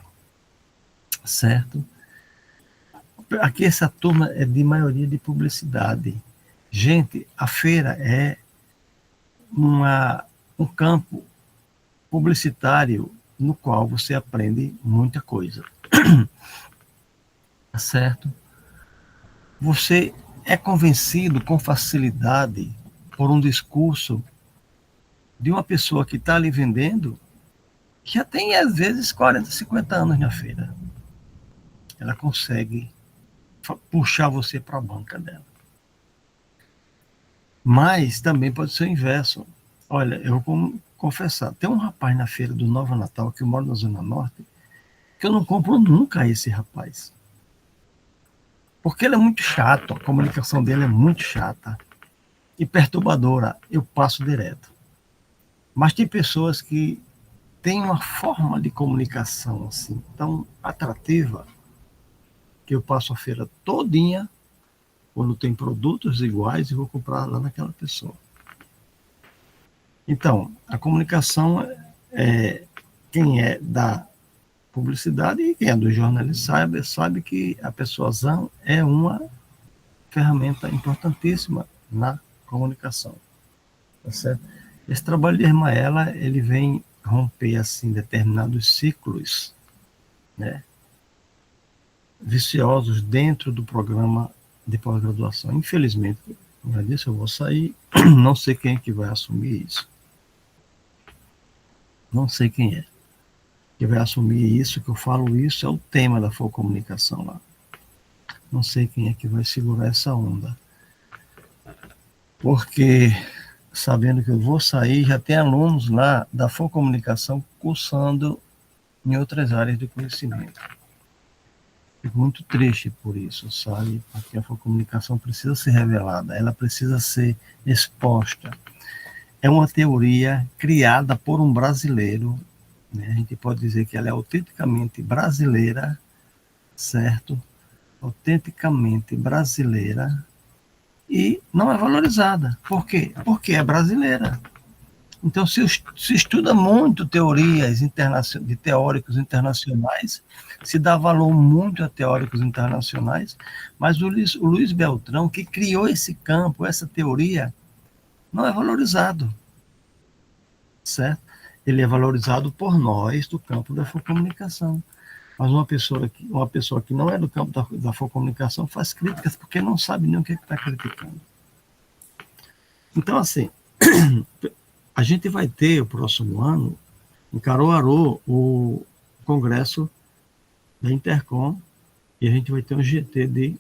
certo? Aqui essa turma é de maioria de publicidade. Gente, a feira é um campo publicitário no qual você aprende muita coisa. Certo? Você é convencido com facilidade por um discurso de uma pessoa que está ali vendendo, que já tem, às vezes, 40, 50 anos na feira. Ela consegue puxar você para a banca dela. Mas também pode ser o inverso. Olha, eu vou confessar, tem um rapaz na feira do Nova Natal, que eu moro na Zona Norte, que eu não compro nunca esse rapaz. Porque ele é muito chato, a comunicação dele é muito chata e perturbadora, eu passo direto. Mas tem pessoas que têm uma forma de comunicação assim, tão atrativa, que eu passo a feira todinha, quando tem produtos iguais, e vou comprar lá naquela pessoa. Então, a comunicação, quem é da publicidade e quem é do jornalismo sabe que a persuasão é uma ferramenta importantíssima na comunicação. Tá certo? Esse trabalho de Hermaela, ele vem romper assim, determinados ciclos, né, viciosos dentro do programa de pós-graduação. Infelizmente, como eu disse, eu vou sair, não sei quem é que vai assumir isso. Não sei quem é que vai assumir isso, que eu falo isso, é o tema da Focomunicação lá. Não sei quem é que vai segurar essa onda. Porque, sabendo que eu vou sair, já tem alunos lá da Focomunicação cursando em outras áreas de conhecimento. Fico muito triste por isso, sabe? Porque a Focomunicação precisa ser revelada, ela precisa ser exposta. é uma teoria criada por um brasileiro, né? A gente pode dizer que ela é autenticamente brasileira, certo? Autenticamente brasileira, e não é valorizada. Por quê? Porque é brasileira. Então, se estuda muito teorias de teóricos internacionais, se dá valor muito a teóricos internacionais, mas o Luiz Beltrão, que criou esse campo, essa teoria, não é valorizado, certo? Ele é valorizado por nós do campo da comunicação. Mas uma pessoa que não é do campo da comunicação faz críticas porque não sabe nem o que está criticando. Então, assim, a gente vai ter o próximo ano, em Caruaru, o congresso da Intercom, e a gente vai ter um GT de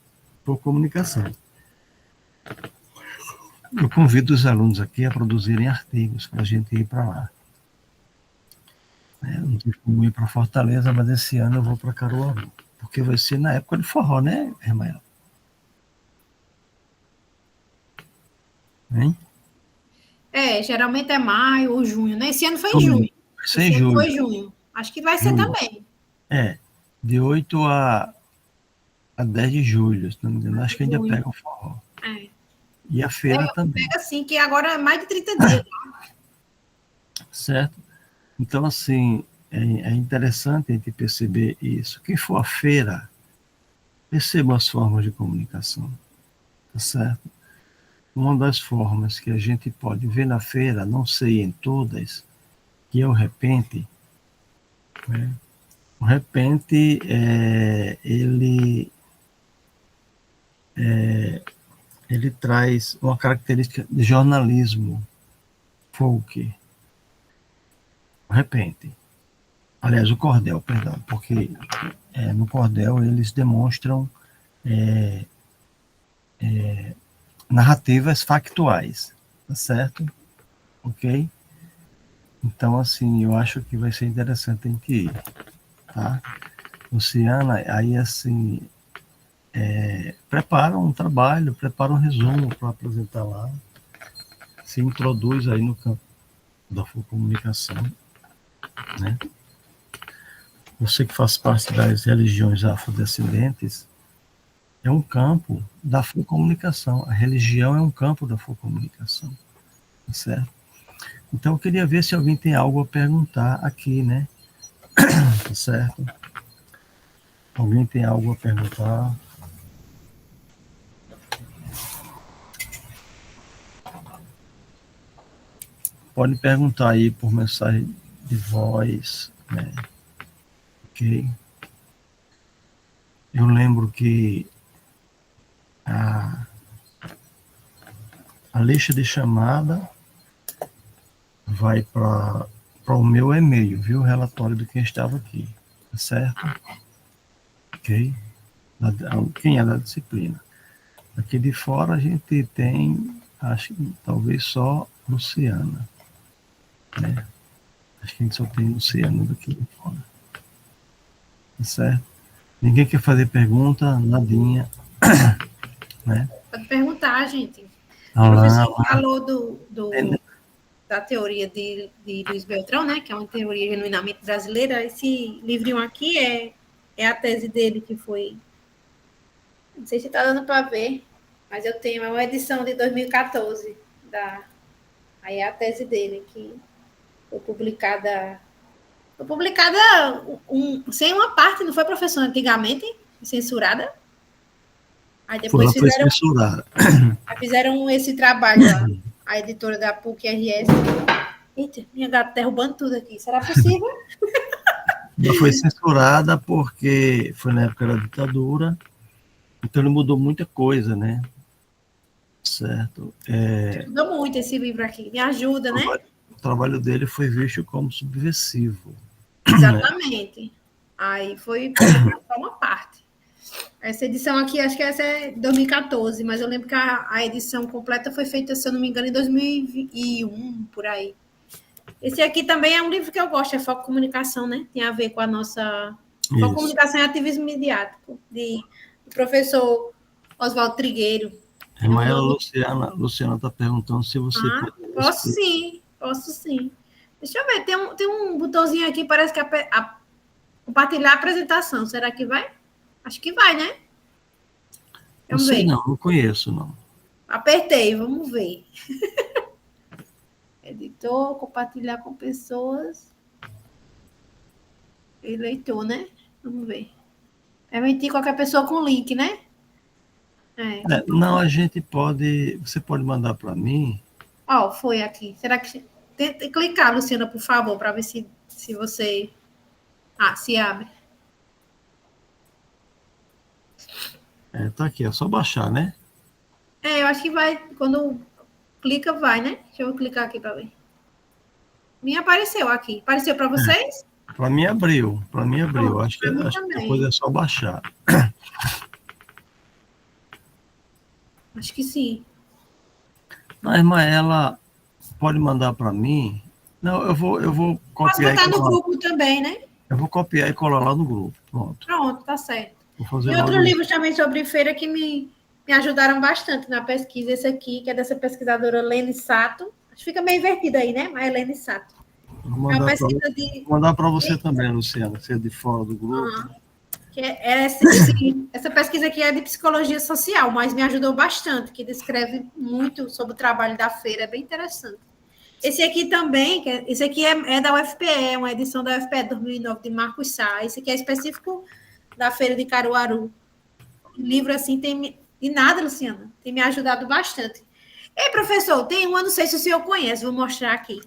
comunicação. Eu convido os alunos aqui a produzirem artigos para a gente ir para lá. Eu não tive como ir para Fortaleza, mas esse ano eu vou para Caruaru, porque vai ser na época de forró, né, Remael? Hein? Geralmente é maio ou junho, né? Esse ano foi em junho. Vai ser em junho. Foi junho. Acho que vai ser também. De 8 a 10 de julho, se não me engano. Acho que ainda pega o forró. E a feira também. Pega sim, que agora é mais de 30 dias. Certo? Então, assim, é interessante a gente perceber isso. Quem for à feira, perceba as formas de comunicação. Tá certo? Uma das formas que a gente pode ver na feira, não sei em todas, que é o repente. Né? O repente, ele traz uma característica de jornalismo folk. O repente. Aliás, o cordel, perdão, porque no cordel eles demonstram narrativas factuais, tá certo? Ok? Então, assim, eu acho que vai ser interessante a gente ir, tá? Luciana, aí, assim, prepara um trabalho, prepara um resumo para apresentar lá, se introduz aí no campo da comunicação, né? Você que faz parte das religiões afrodescendentes, é um campo da comunicação. A religião é um campo da comunicação, tá certo? Então, eu queria ver se alguém tem algo a perguntar aqui, né? Tá certo? Alguém tem algo a perguntar? Pode perguntar aí por mensagem de voz, né? Ok? Eu lembro que a lista de chamada vai para o meu e-mail, viu? O relatório de quem estava aqui, tá certo? Ok? Quem é da disciplina. Aqui de fora a gente tem, acho que talvez só Luciana, né? Acho que a gente só tem Luciana daqui de fora. Tá certo? Ninguém quer fazer pergunta, nadinha, né? Pode perguntar, gente. Ah, o professor falou da teoria de Luiz Beltrão, né? Que é uma teoria genuinamente brasileira. Esse livrinho aqui é a tese dele, que foi... Não sei se está dando para ver, mas eu tenho uma edição de 2014. Aí é a tese dele, que foi publicada... sem uma parte, não foi, professor? Antigamente, censurada. Aí depois fizeram esse trabalho lá, a editora da PUC-RS. Eita, minha gata derrubando tudo aqui. Será possível? Ela foi censurada porque foi na época da ditadura, então ele mudou muita coisa, né? Certo? Mudou muito esse livro aqui. Me ajuda, né? O trabalho dele foi visto como subversivo. Exatamente. Né? Aí foi só uma parte. Essa edição aqui, acho que essa é 2014, mas eu lembro que a edição completa foi feita, se eu não me engano, em 2001, por aí. Esse aqui também é um livro que eu gosto, é Foco Comunicação, né? Tem a ver com a nossa... Foco Comunicação e Ativismo Midiático, do professor Oswaldo Trigueiro. Mas a Luciana está perguntando se você pode... Posso sim. Deixa eu ver, tem um botãozinho aqui, parece que compartilhar a apresentação. Será que vai? Acho que vai, né? Não sei não conheço, não. Apertei, vamos ver. Editor, compartilhar com pessoas. Eleitor, né? Vamos ver. Permitir qualquer pessoa com link, né? Não, a gente pode... Você pode mandar para mim? Foi aqui. Será que... Tenta clicar, Luciana, por favor, para ver se você... se abre. Tá aqui, é só baixar, né? Eu acho que vai... Quando clica, vai, né? Deixa eu clicar aqui para ver. Minha apareceu aqui. Apareceu para vocês? Para mim abriu. Acho que a coisa é só baixar. Acho que sim. A irmã, ela pode mandar para mim? Não, eu vou copiar. Pode botar no grupo também, né? Eu vou copiar e colar lá no grupo. Pronto, tá certo. Vou fazer e outro livro também sobre feira que me ajudaram bastante na pesquisa. Esse aqui, que é dessa pesquisadora Lene Sato. Acho que fica meio invertido aí, né? Mas é Lene Sato. Vou mandar para você também, Luciana, você é de fora do grupo. Essa pesquisa aqui é de psicologia social, mas me ajudou bastante, que descreve muito sobre o trabalho da feira, é bem interessante. Esse aqui também, esse aqui é da UFPE, uma edição da UFPE 2009, de Marcos Sá. Esse aqui é específico da feira de Caruaru. O livro, assim, de nada, Luciana, tem me ajudado bastante. Ei, professor, tem uma, não sei se o senhor conhece, vou mostrar aqui,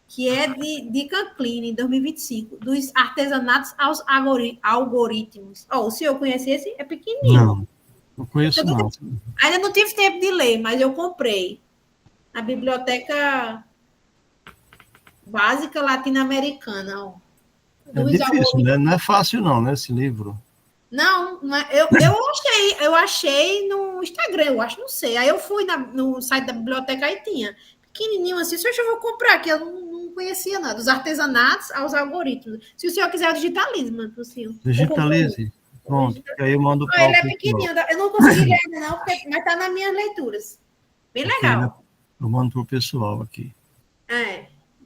que é de Canclini, em 2025, dos artesanatos aos algoritmos. O senhor conhece esse? É pequenininho. Não conheço, não. Ainda não tive tempo de ler, mas eu comprei na biblioteca básica latino-americana. É difícil, né? Não é fácil, não, né, esse livro? Não, eu achei no Instagram, eu acho, não sei. Aí eu fui no site da biblioteca e tinha. Pequenininho assim, eu vou comprar aqui, eu não conhecia nada, dos artesanatos aos algoritmos. Se o senhor quiser, eu digitalizo, mano, pro senhor. Digitalize. Pronto, aí eu mando para ele é pequenininho, eu não consegui ler ainda não, mas está nas minhas leituras. Bem legal. Eu mando para o pessoal aqui.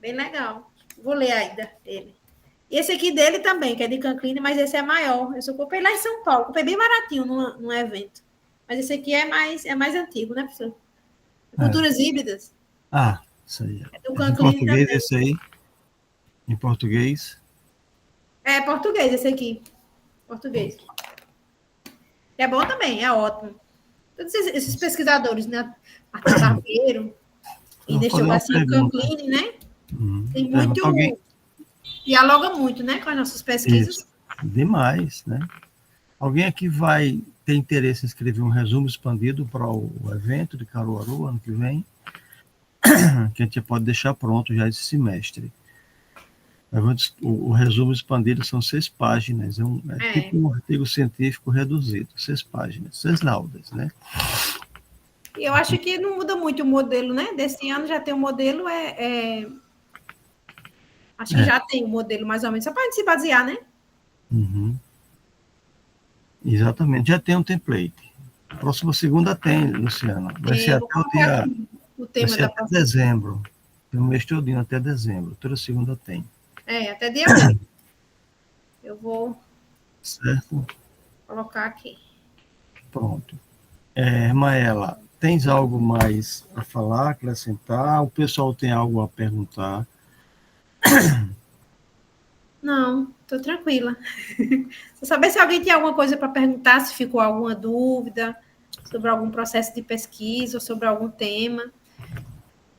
Bem legal. Vou ler ainda ele. E esse aqui dele também, que é de Canclini, mas esse é maior. Eu só comprei lá em São Paulo, comprei bem baratinho num evento. Mas esse aqui é mais antigo, né, professor? Culturas híbridas. Isso aí. Em português, também. Esse aí? Em português? É português, esse aqui. Português. É bom também, é ótimo. Todos esses pesquisadores, né? Arthur Barbeiro, e deixou assim, Canclini, né? Tem muito... Dialoga muito, né? Com as nossas pesquisas. Isso. Demais, né? Alguém aqui vai ter interesse em escrever um resumo expandido para o evento de Caruaru, ano que vem? Que a gente pode deixar pronto já esse semestre. O resumo expandido são 6 páginas, tipo um artigo científico reduzido, 6 páginas, 6 laudas, né? E eu acho que não muda muito o modelo, né? Desse ano já tem o modelo, acho que já tem o modelo mais ou menos, só para a gente se basear, né? Uhum. Exatamente, já tem um template. Próxima segunda tem, Luciana. Vai ser até dezembro. Tem um mês todinho até dezembro. Toda segunda tem. Até dia 1. Eu vou colocar aqui. Pronto. Maela, tens algo mais a falar, acrescentar? O pessoal tem algo a perguntar? Não, estou tranquila. Só saber se alguém tem alguma coisa para perguntar, se ficou alguma dúvida sobre algum processo de pesquisa ou sobre algum tema.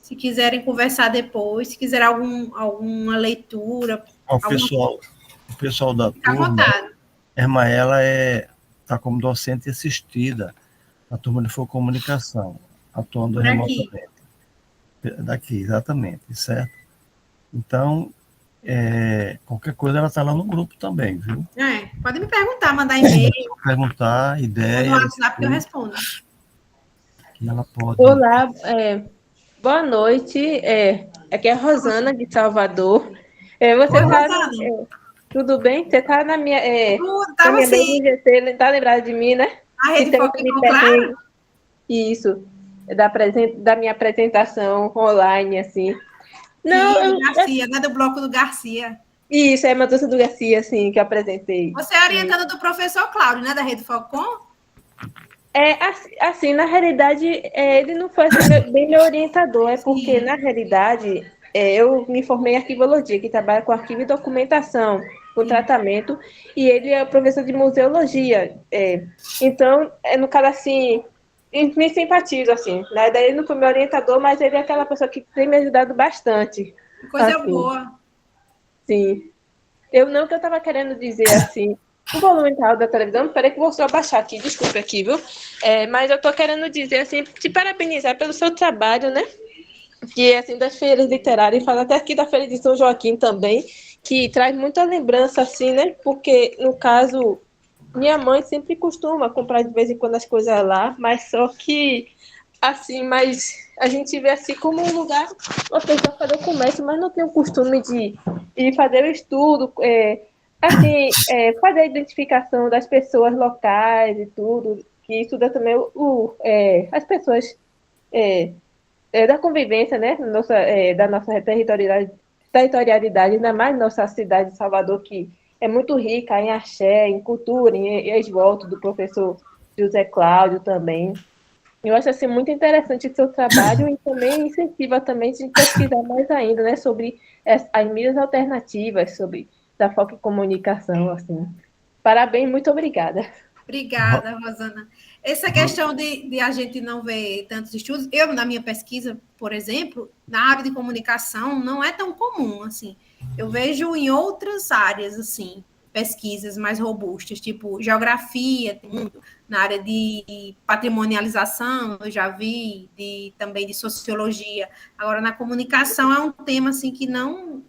Se quiserem conversar depois, se quiser alguma leitura. O pessoal da turma, a irmã, ela está como docente assistida na turma de Comunicação, atuando remotamente. Daqui, exatamente, certo? Então, qualquer coisa ela está lá no grupo também, viu? Pode me perguntar, mandar e-mail. Perguntar, ideias. No WhatsApp que eu respondo. Que ela pode... Olá, boa noite. Aqui é a Rosana, de Salvador. Tudo bem? Você está na minha... Tá lembrada de mim, né? A rede Foco Claro? Isso. da minha apresentação online, assim. Não, Sim, do Garcia, né? Do bloco do Garcia. Isso, é a Maduça do Garcia, assim, que eu apresentei. Você é orientada do professor Cláudio, né? Da Rede Falcon? Assim, na realidade, ele não foi assim, bem meu orientador, porque, na realidade, eu me formei em arquivologia, que trabalha com arquivo e documentação, com tratamento, e ele é professor de museologia. Então, no caso, assim, me simpatizo, assim. Na verdade, ele não foi meu orientador, mas ele é aquela pessoa que tem me ajudado bastante. Coisa assim. boa. Sim. Que eu estava querendo dizer, assim, o volume tal da televisão, peraí que eu vou só abaixar aqui, desculpe aqui, viu? Mas eu estou querendo dizer, assim, te parabenizar pelo seu trabalho, né? Que é, assim, das feiras literárias, e fala até aqui da Feira de São Joaquim também, que traz muita lembrança, assim, né? Porque, no caso, minha mãe sempre costuma comprar de vez em quando as coisas lá, mas só que, assim, mas a gente vê assim como um lugar para a pessoa fazer o comércio, mas não tem o costume de fazer o estudo, assim, fazer a identificação das pessoas locais e tudo, que estuda também as pessoas da convivência, né, da nossa territorialidade, ainda mais nossa cidade de Salvador, que é muito rica em axé, em cultura, em ex-voto do professor José Cláudio também. Eu acho assim, muito interessante o seu trabalho e também incentiva também a gente pesquisar mais ainda, né, sobre as mídias alternativas, sobre da foco em comunicação, assim. Parabéns, muito obrigada. Obrigada, Rosana. Essa questão de a gente não ver tantos estudos, eu, na minha pesquisa, por exemplo, na área de comunicação, não é tão comum, assim. Eu vejo em outras áreas, assim, pesquisas mais robustas, tipo geografia, tem muito, na área de patrimonialização, eu já vi, também de sociologia. Agora, na comunicação é um tema, assim, que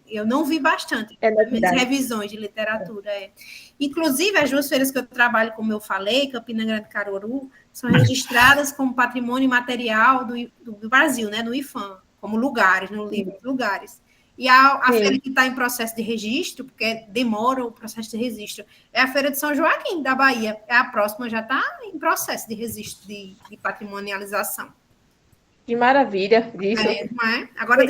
eu não vi bastante. Revisões de literatura, Inclusive, as duas feiras que eu trabalho, como eu falei, Campina Grande e Caruaru, são registradas como patrimônio material do Brasil, né, no IFAM, como lugares, no livro de lugares. E a feira que está em processo de registro, porque demora o processo de registro, é a Feira de São Joaquim, da Bahia. A próxima já está em processo de registro de patrimonialização. Que maravilha isso. Não é? Agora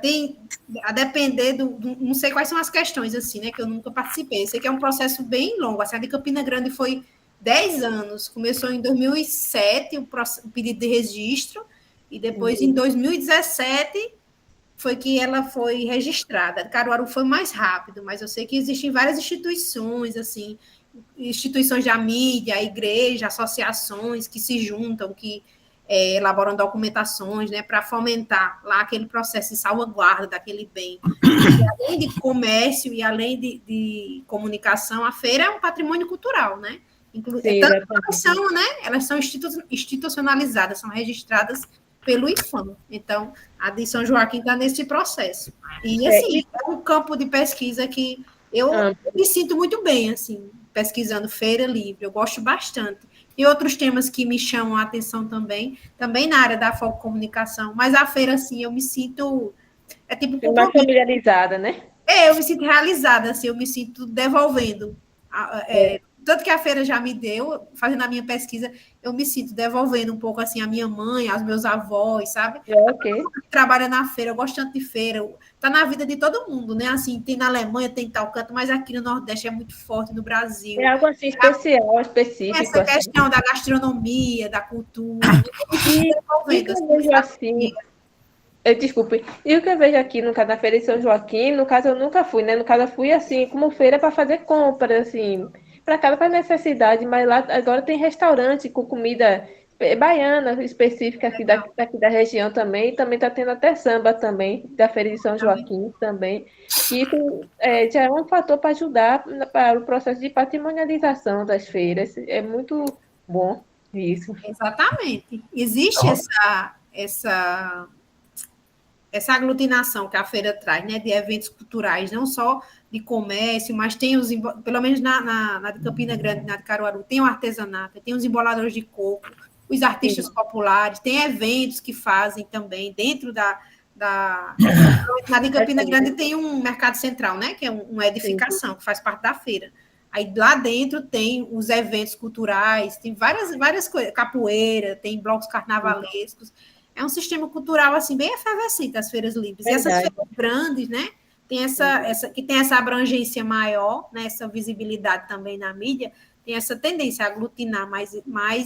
tem a depender não sei quais são as questões, assim, né, que eu nunca participei. Sei que é um processo bem longo. A de Campina Grande foi 10 anos. Começou em 2007 o pedido de registro, e depois, em 2017, foi que ela foi registrada. Caruaru foi mais rápido, mas eu sei que existem várias instituições, assim, instituições da mídia, igreja, associações que se juntam, que elaboram documentações, né, para fomentar lá aquele processo de salvaguarda daquele bem. E além de comércio e além de comunicação, a feira é um patrimônio cultural, né? Elas são institucionalizadas, são registradas pelo IFAM. Então, a de São Joaquim está nesse processo. E, assim, é um campo de pesquisa que eu me sinto muito bem, assim, pesquisando feira livre. Eu gosto bastante. E outros temas que me chamam a atenção também na área da foco comunicação. Mas a feira, assim, eu me sinto... É tipo... mais familiarizada, né? Eu me sinto realizada, assim, eu me sinto devolvendo. Tanto que a feira já me deu, fazendo a minha pesquisa, eu me sinto devolvendo um pouco, assim, a minha mãe, aos meus avós, sabe? Trabalha na feira, eu gosto tanto de feira. Tá na vida de todo mundo, né? Assim, tem na Alemanha, tem tal canto, mas aqui no Nordeste é muito forte, no Brasil. É algo assim especial, específico. Essa questão da gastronomia, da cultura. Desculpe. E o que eu vejo aqui no caso da Feira de São Joaquim, no caso eu nunca fui, né? No caso eu fui assim, como feira para fazer compras, assim, para cada necessidade, mas lá agora tem restaurante com comida baiana específica aqui daqui da região também, e também está tendo até samba também, da Feira de São Joaquim também. E isso já é um fator para ajudar para o processo de patrimonialização das feiras. É muito bom isso. Exatamente. Existe essa aglutinação que a feira traz, né, de eventos culturais, não só de comércio, mas tem pelo menos na de Campina Grande, na de Caruaru, tem o artesanato, tem os emboladores de coco, os artistas populares, tem eventos que fazem também dentro na de Campina Grande tem um mercado central, né, que é uma edificação, que faz parte da feira. Aí lá dentro tem os eventos culturais, tem várias coisas, capoeira, tem blocos carnavalescos. É um sistema cultural assim bem efervescente as feiras livres. Verdade. E essas feiras grandes, né? Que tem essa abrangência maior, né, essa visibilidade também na mídia, tem essa tendência a aglutinar mais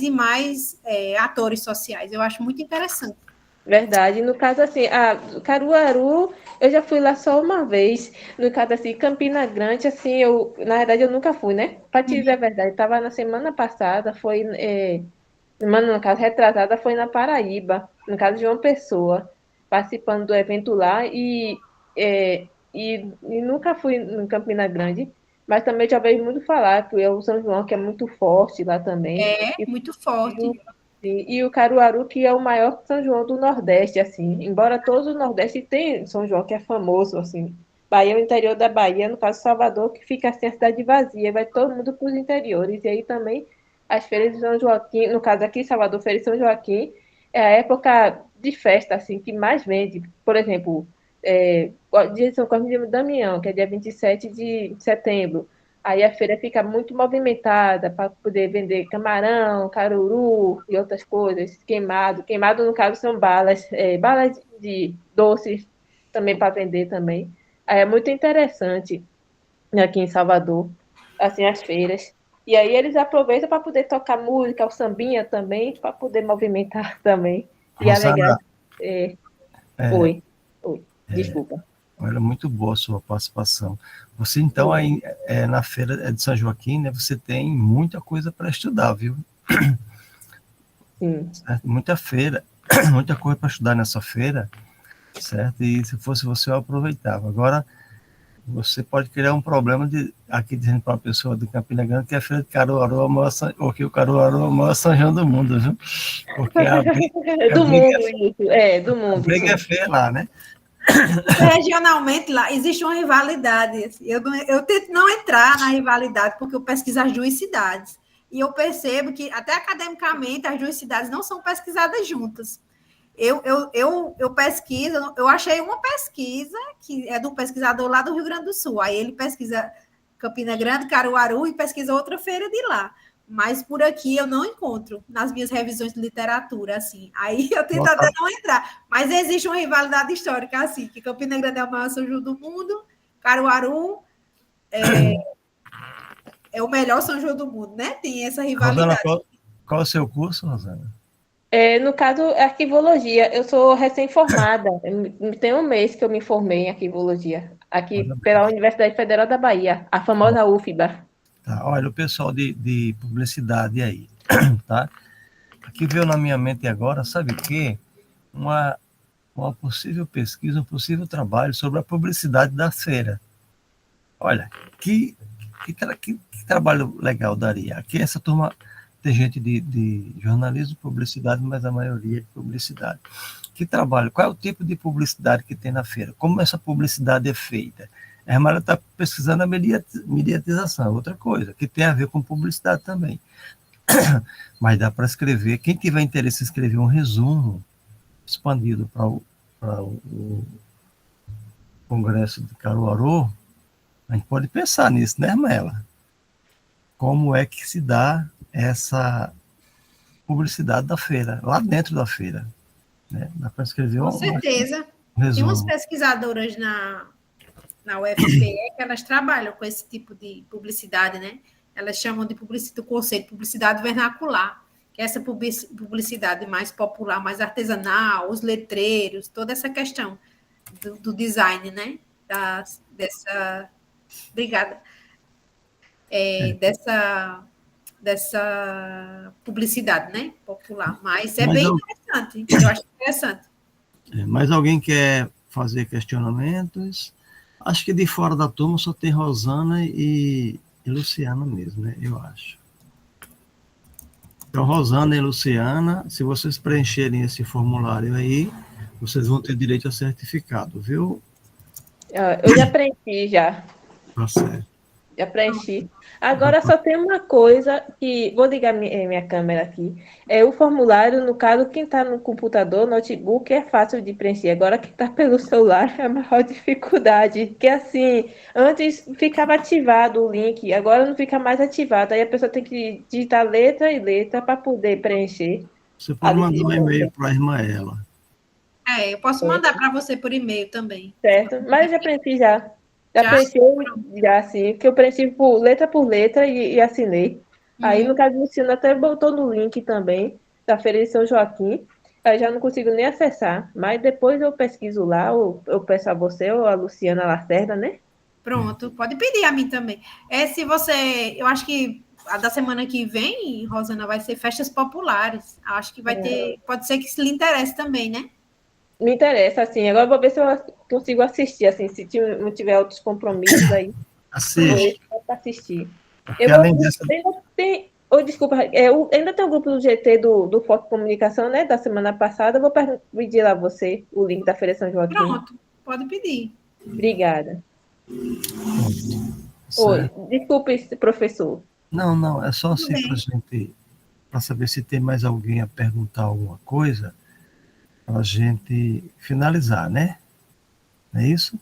e mais atores sociais. Eu acho muito interessante. Verdade. No caso, assim, Caruaru, eu já fui lá só uma vez. No caso, assim, Campina Grande, assim, na verdade, eu nunca fui, né? Para te dizer a verdade, estava na semana passada, semana, no caso, retrasada, foi na Paraíba, no caso de João Pessoa, participando do evento lá e nunca fui em Campina Grande, mas também já vejo muito falar, que é o São João, que é muito forte lá também. Muito forte. E o Caruaru, que é o maior São João do Nordeste, assim. Embora todos os Nordeste tem São João, que é famoso, assim. Bahia, o interior da Bahia, no caso Salvador, que fica assim a cidade vazia, vai todo mundo para os interiores. E aí também as feiras de São Joaquim, no caso aqui Salvador, Feira de São Joaquim, é a época de festa, assim, que mais vende. Por exemplo, dia de São Cosme de Damião, que é dia 27 de setembro. Aí a feira fica muito movimentada para poder vender camarão, caruru e outras coisas, queimado. Queimado, no caso, são balas de doces também para vender também. Aí é muito interessante aqui em Salvador, assim, as feiras. E aí eles aproveitam para poder tocar música, o sambinha também, para poder movimentar também. E alegrar. Oi, desculpa. Era muito boa a sua participação. Você, então, aí, na feira de São Joaquim, né, você tem muita coisa para estudar, viu? Sim. Certo? Muita feira, muita coisa para estudar nessa feira, certo? E se fosse você, eu aproveitava. Agora, você pode criar um problema aqui dizendo para uma pessoa de Campina Grande que a feira de Caruaru ou que o Caruaru é o maior São João do mundo, viu? Porque do mundo. A briga é feia lá, né? Regionalmente, lá existe uma rivalidade. Assim, eu tento não entrar na rivalidade, porque eu pesquiso as duas cidades. E eu percebo que, até academicamente, as duas cidades não são pesquisadas juntas. Eu pesquiso, eu achei uma pesquisa, que é de um pesquisador lá do Rio Grande do Sul. Aí ele pesquisa Campina Grande, Caruaru, e pesquisa outra feira de lá. Mas por aqui eu não encontro nas minhas revisões de literatura, assim. Aí eu tento até não entrar. Mas existe uma rivalidade histórica, assim, que Campina Grande é o maior São João do mundo, Caruaru é o melhor São João do mundo, né? Tem essa rivalidade. Rosana, qual é o seu curso, Rosana? No caso, é arquivologia. Eu sou recém-formada. Tem um mês que eu me formei em arquivologia. Aqui pela Universidade Federal da Bahia, a famosa UFBA. Tá, olha, o pessoal de publicidade aí, tá? Aqui veio na minha mente agora, sabe o quê? Uma possível pesquisa, um possível trabalho sobre a publicidade da feira. Olha, que trabalho legal daria. Aqui essa turma tem gente de jornalismo, publicidade, mas a maioria é de publicidade. Que trabalho? Qual é o tipo de publicidade que tem na feira? Como essa publicidade é feita? A Hermala está pesquisando a mediatização, outra coisa, que tem a ver com publicidade também. Mas dá para escrever, quem tiver interesse em escrever um resumo expandido para o Congresso de Caruaru, a gente pode pensar nisso, né, Hermela? Como é que se dá essa publicidade da feira, lá dentro da feira? Né? Dá para escrever Com certeza. um resumo. Tem umas pesquisadoras na UFPE que elas trabalham com esse tipo de publicidade, né? Elas chamam de o conceito de publicidade vernacular, que é essa publicidade mais popular, mais artesanal, os letreiros, toda essa questão do design, né? Obrigada. Dessa publicidade, né? Popular. Mas bem interessante. Eu acho interessante. Mais alguém quer fazer questionamentos? Acho que de fora da turma só tem Rosana e Luciana mesmo, né? Eu acho. Então, Rosana e Luciana, se vocês preencherem esse formulário aí, vocês vão ter direito a certificado, viu? Eu já preenchi, já. Tá certo. Já preenchi. Agora só tem uma coisa que... Vou ligar minha câmera aqui. É o formulário, no caso, quem está no computador, notebook, é fácil de preencher. Agora, quem está pelo celular é a maior dificuldade. Porque, assim, antes ficava ativado o link, agora não fica mais ativado. Aí a pessoa tem que digitar letra e letra para poder preencher. Você pode mandar um e-mail para a Irmaela. Eu posso mandar para você por e-mail também. Certo, mas eu já preenchi já. Já preenchi, já, assim, que eu preenchi por letra e assinei. Aí, no caso, o Luciano até botou no link também, da Feira de São Joaquim. Aí já não consigo nem acessar, mas depois eu pesquiso lá, ou eu peço a você ou a Luciana Lacerda, né? Pronto, pode pedir a mim também. Se você, eu acho que a da semana que vem, Rosana, vai ser festas populares. Acho que vai ter, pode ser que lhe interesse também, né? Me interessa, assim. Agora eu vou ver se eu consigo assistir, assim, se não tiver outros compromissos aí. Assiste. Eu vou assistir. Além dessa... Desculpa, ainda tem o grupo do GT do Foco Comunicação, né? Da semana passada. Eu vou pedir lá você o link da Feira São Joaquim. Pronto, pode pedir. Obrigada. Oi, desculpe, professor. Não, é só assim para saber se tem mais alguém a perguntar alguma coisa, para a gente finalizar, né? Não é isso?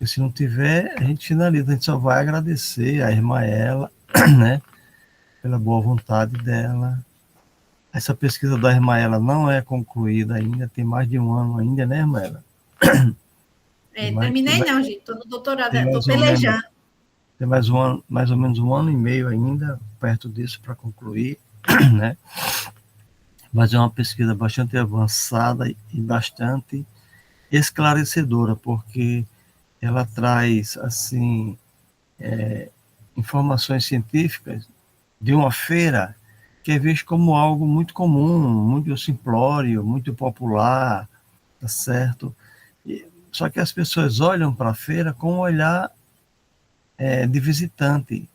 E se não tiver, a gente finaliza, a gente só vai agradecer a Irmaela, né? Pela boa vontade dela. Essa pesquisa da Irmaela não é concluída ainda, tem mais de um ano ainda, né, Irmaela? Terminei não, gente, estou no doutorado, estou pelejando. Tem mais ou menos um ano e meio ainda, perto disso, para concluir, né? Mas é uma pesquisa bastante avançada e bastante esclarecedora, porque ela traz, assim, informações científicas de uma feira que é vista como algo muito comum, muito simplório, muito popular, tá certo? Só que as pessoas olham para a feira com um olhar de visitante,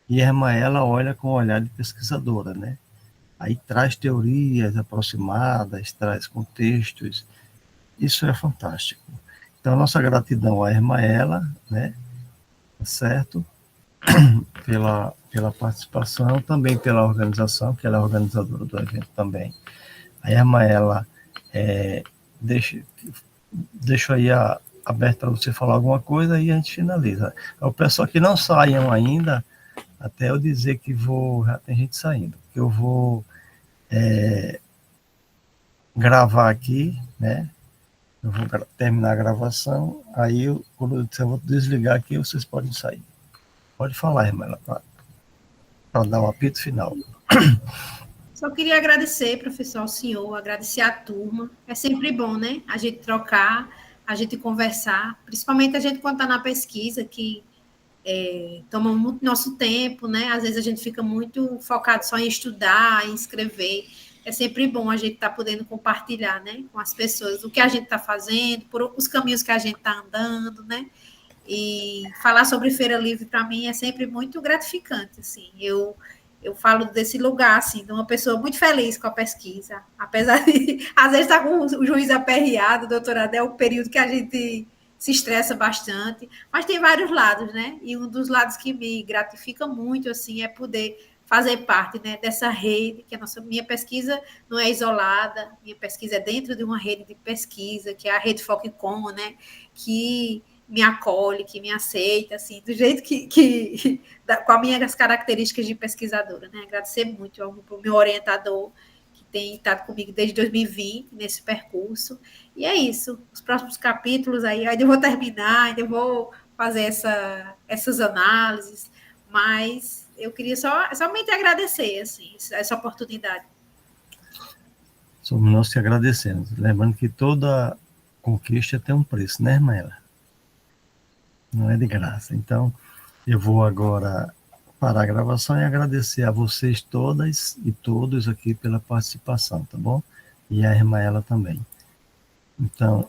e a Irmaela olha com um olhar de pesquisadora, né? Aí traz teorias aproximadas, traz contextos, isso é fantástico. Então, nossa gratidão à Irmaela, né? Certo? pela participação, também pela organização, que ela é organizadora do evento também. A Irmaela, deixo aí aberto para você falar alguma coisa e a gente finaliza. O pessoal que não saiam ainda, até eu dizer que já tem gente saindo, que eu vou gravar aqui, né? Eu vou terminar a gravação, aí quando eu vou desligar aqui, vocês podem sair. Pode falar, Irmã, para dar um apito final. Só queria agradecer, professor, ao senhor, agradecer à turma. É sempre bom, né? A gente trocar, a gente conversar, principalmente a gente quando está na pesquisa, que toma muito nosso tempo, né? Às vezes a gente fica muito focado só em estudar, em escrever. É sempre bom a gente estar podendo compartilhar, né, com as pessoas o que a gente está fazendo, por os caminhos que a gente está andando, né? E falar sobre Feira Livre, para mim, é sempre muito gratificante, assim. Eu falo desse lugar, assim, de uma pessoa muito feliz com a pesquisa, apesar de, às vezes, estar com o juiz aperreado, o doutorado é um período que a gente se estressa bastante, mas tem vários lados, né? E um dos lados que me gratifica muito, assim, é poder fazer parte, né, dessa rede, que minha pesquisa não é isolada, minha pesquisa é dentro de uma rede de pesquisa, que é a Rede Focicom, né, que me acolhe, que me aceita, assim, do jeito com as minhas características de pesquisadora, né, agradecer muito ao meu orientador, que tem estado comigo desde 2020, nesse percurso, e é isso, os próximos capítulos aí, ainda vou terminar, ainda vou fazer essas análises, mas eu queria somente agradecer, assim, essa oportunidade. Somos nós que agradecemos. Lembrando que toda conquista tem um preço, né, Irmaela? Não é de graça. Então, eu vou agora parar a gravação e agradecer a vocês todas e todos aqui pela participação, tá bom? E a Irmaela também. Então,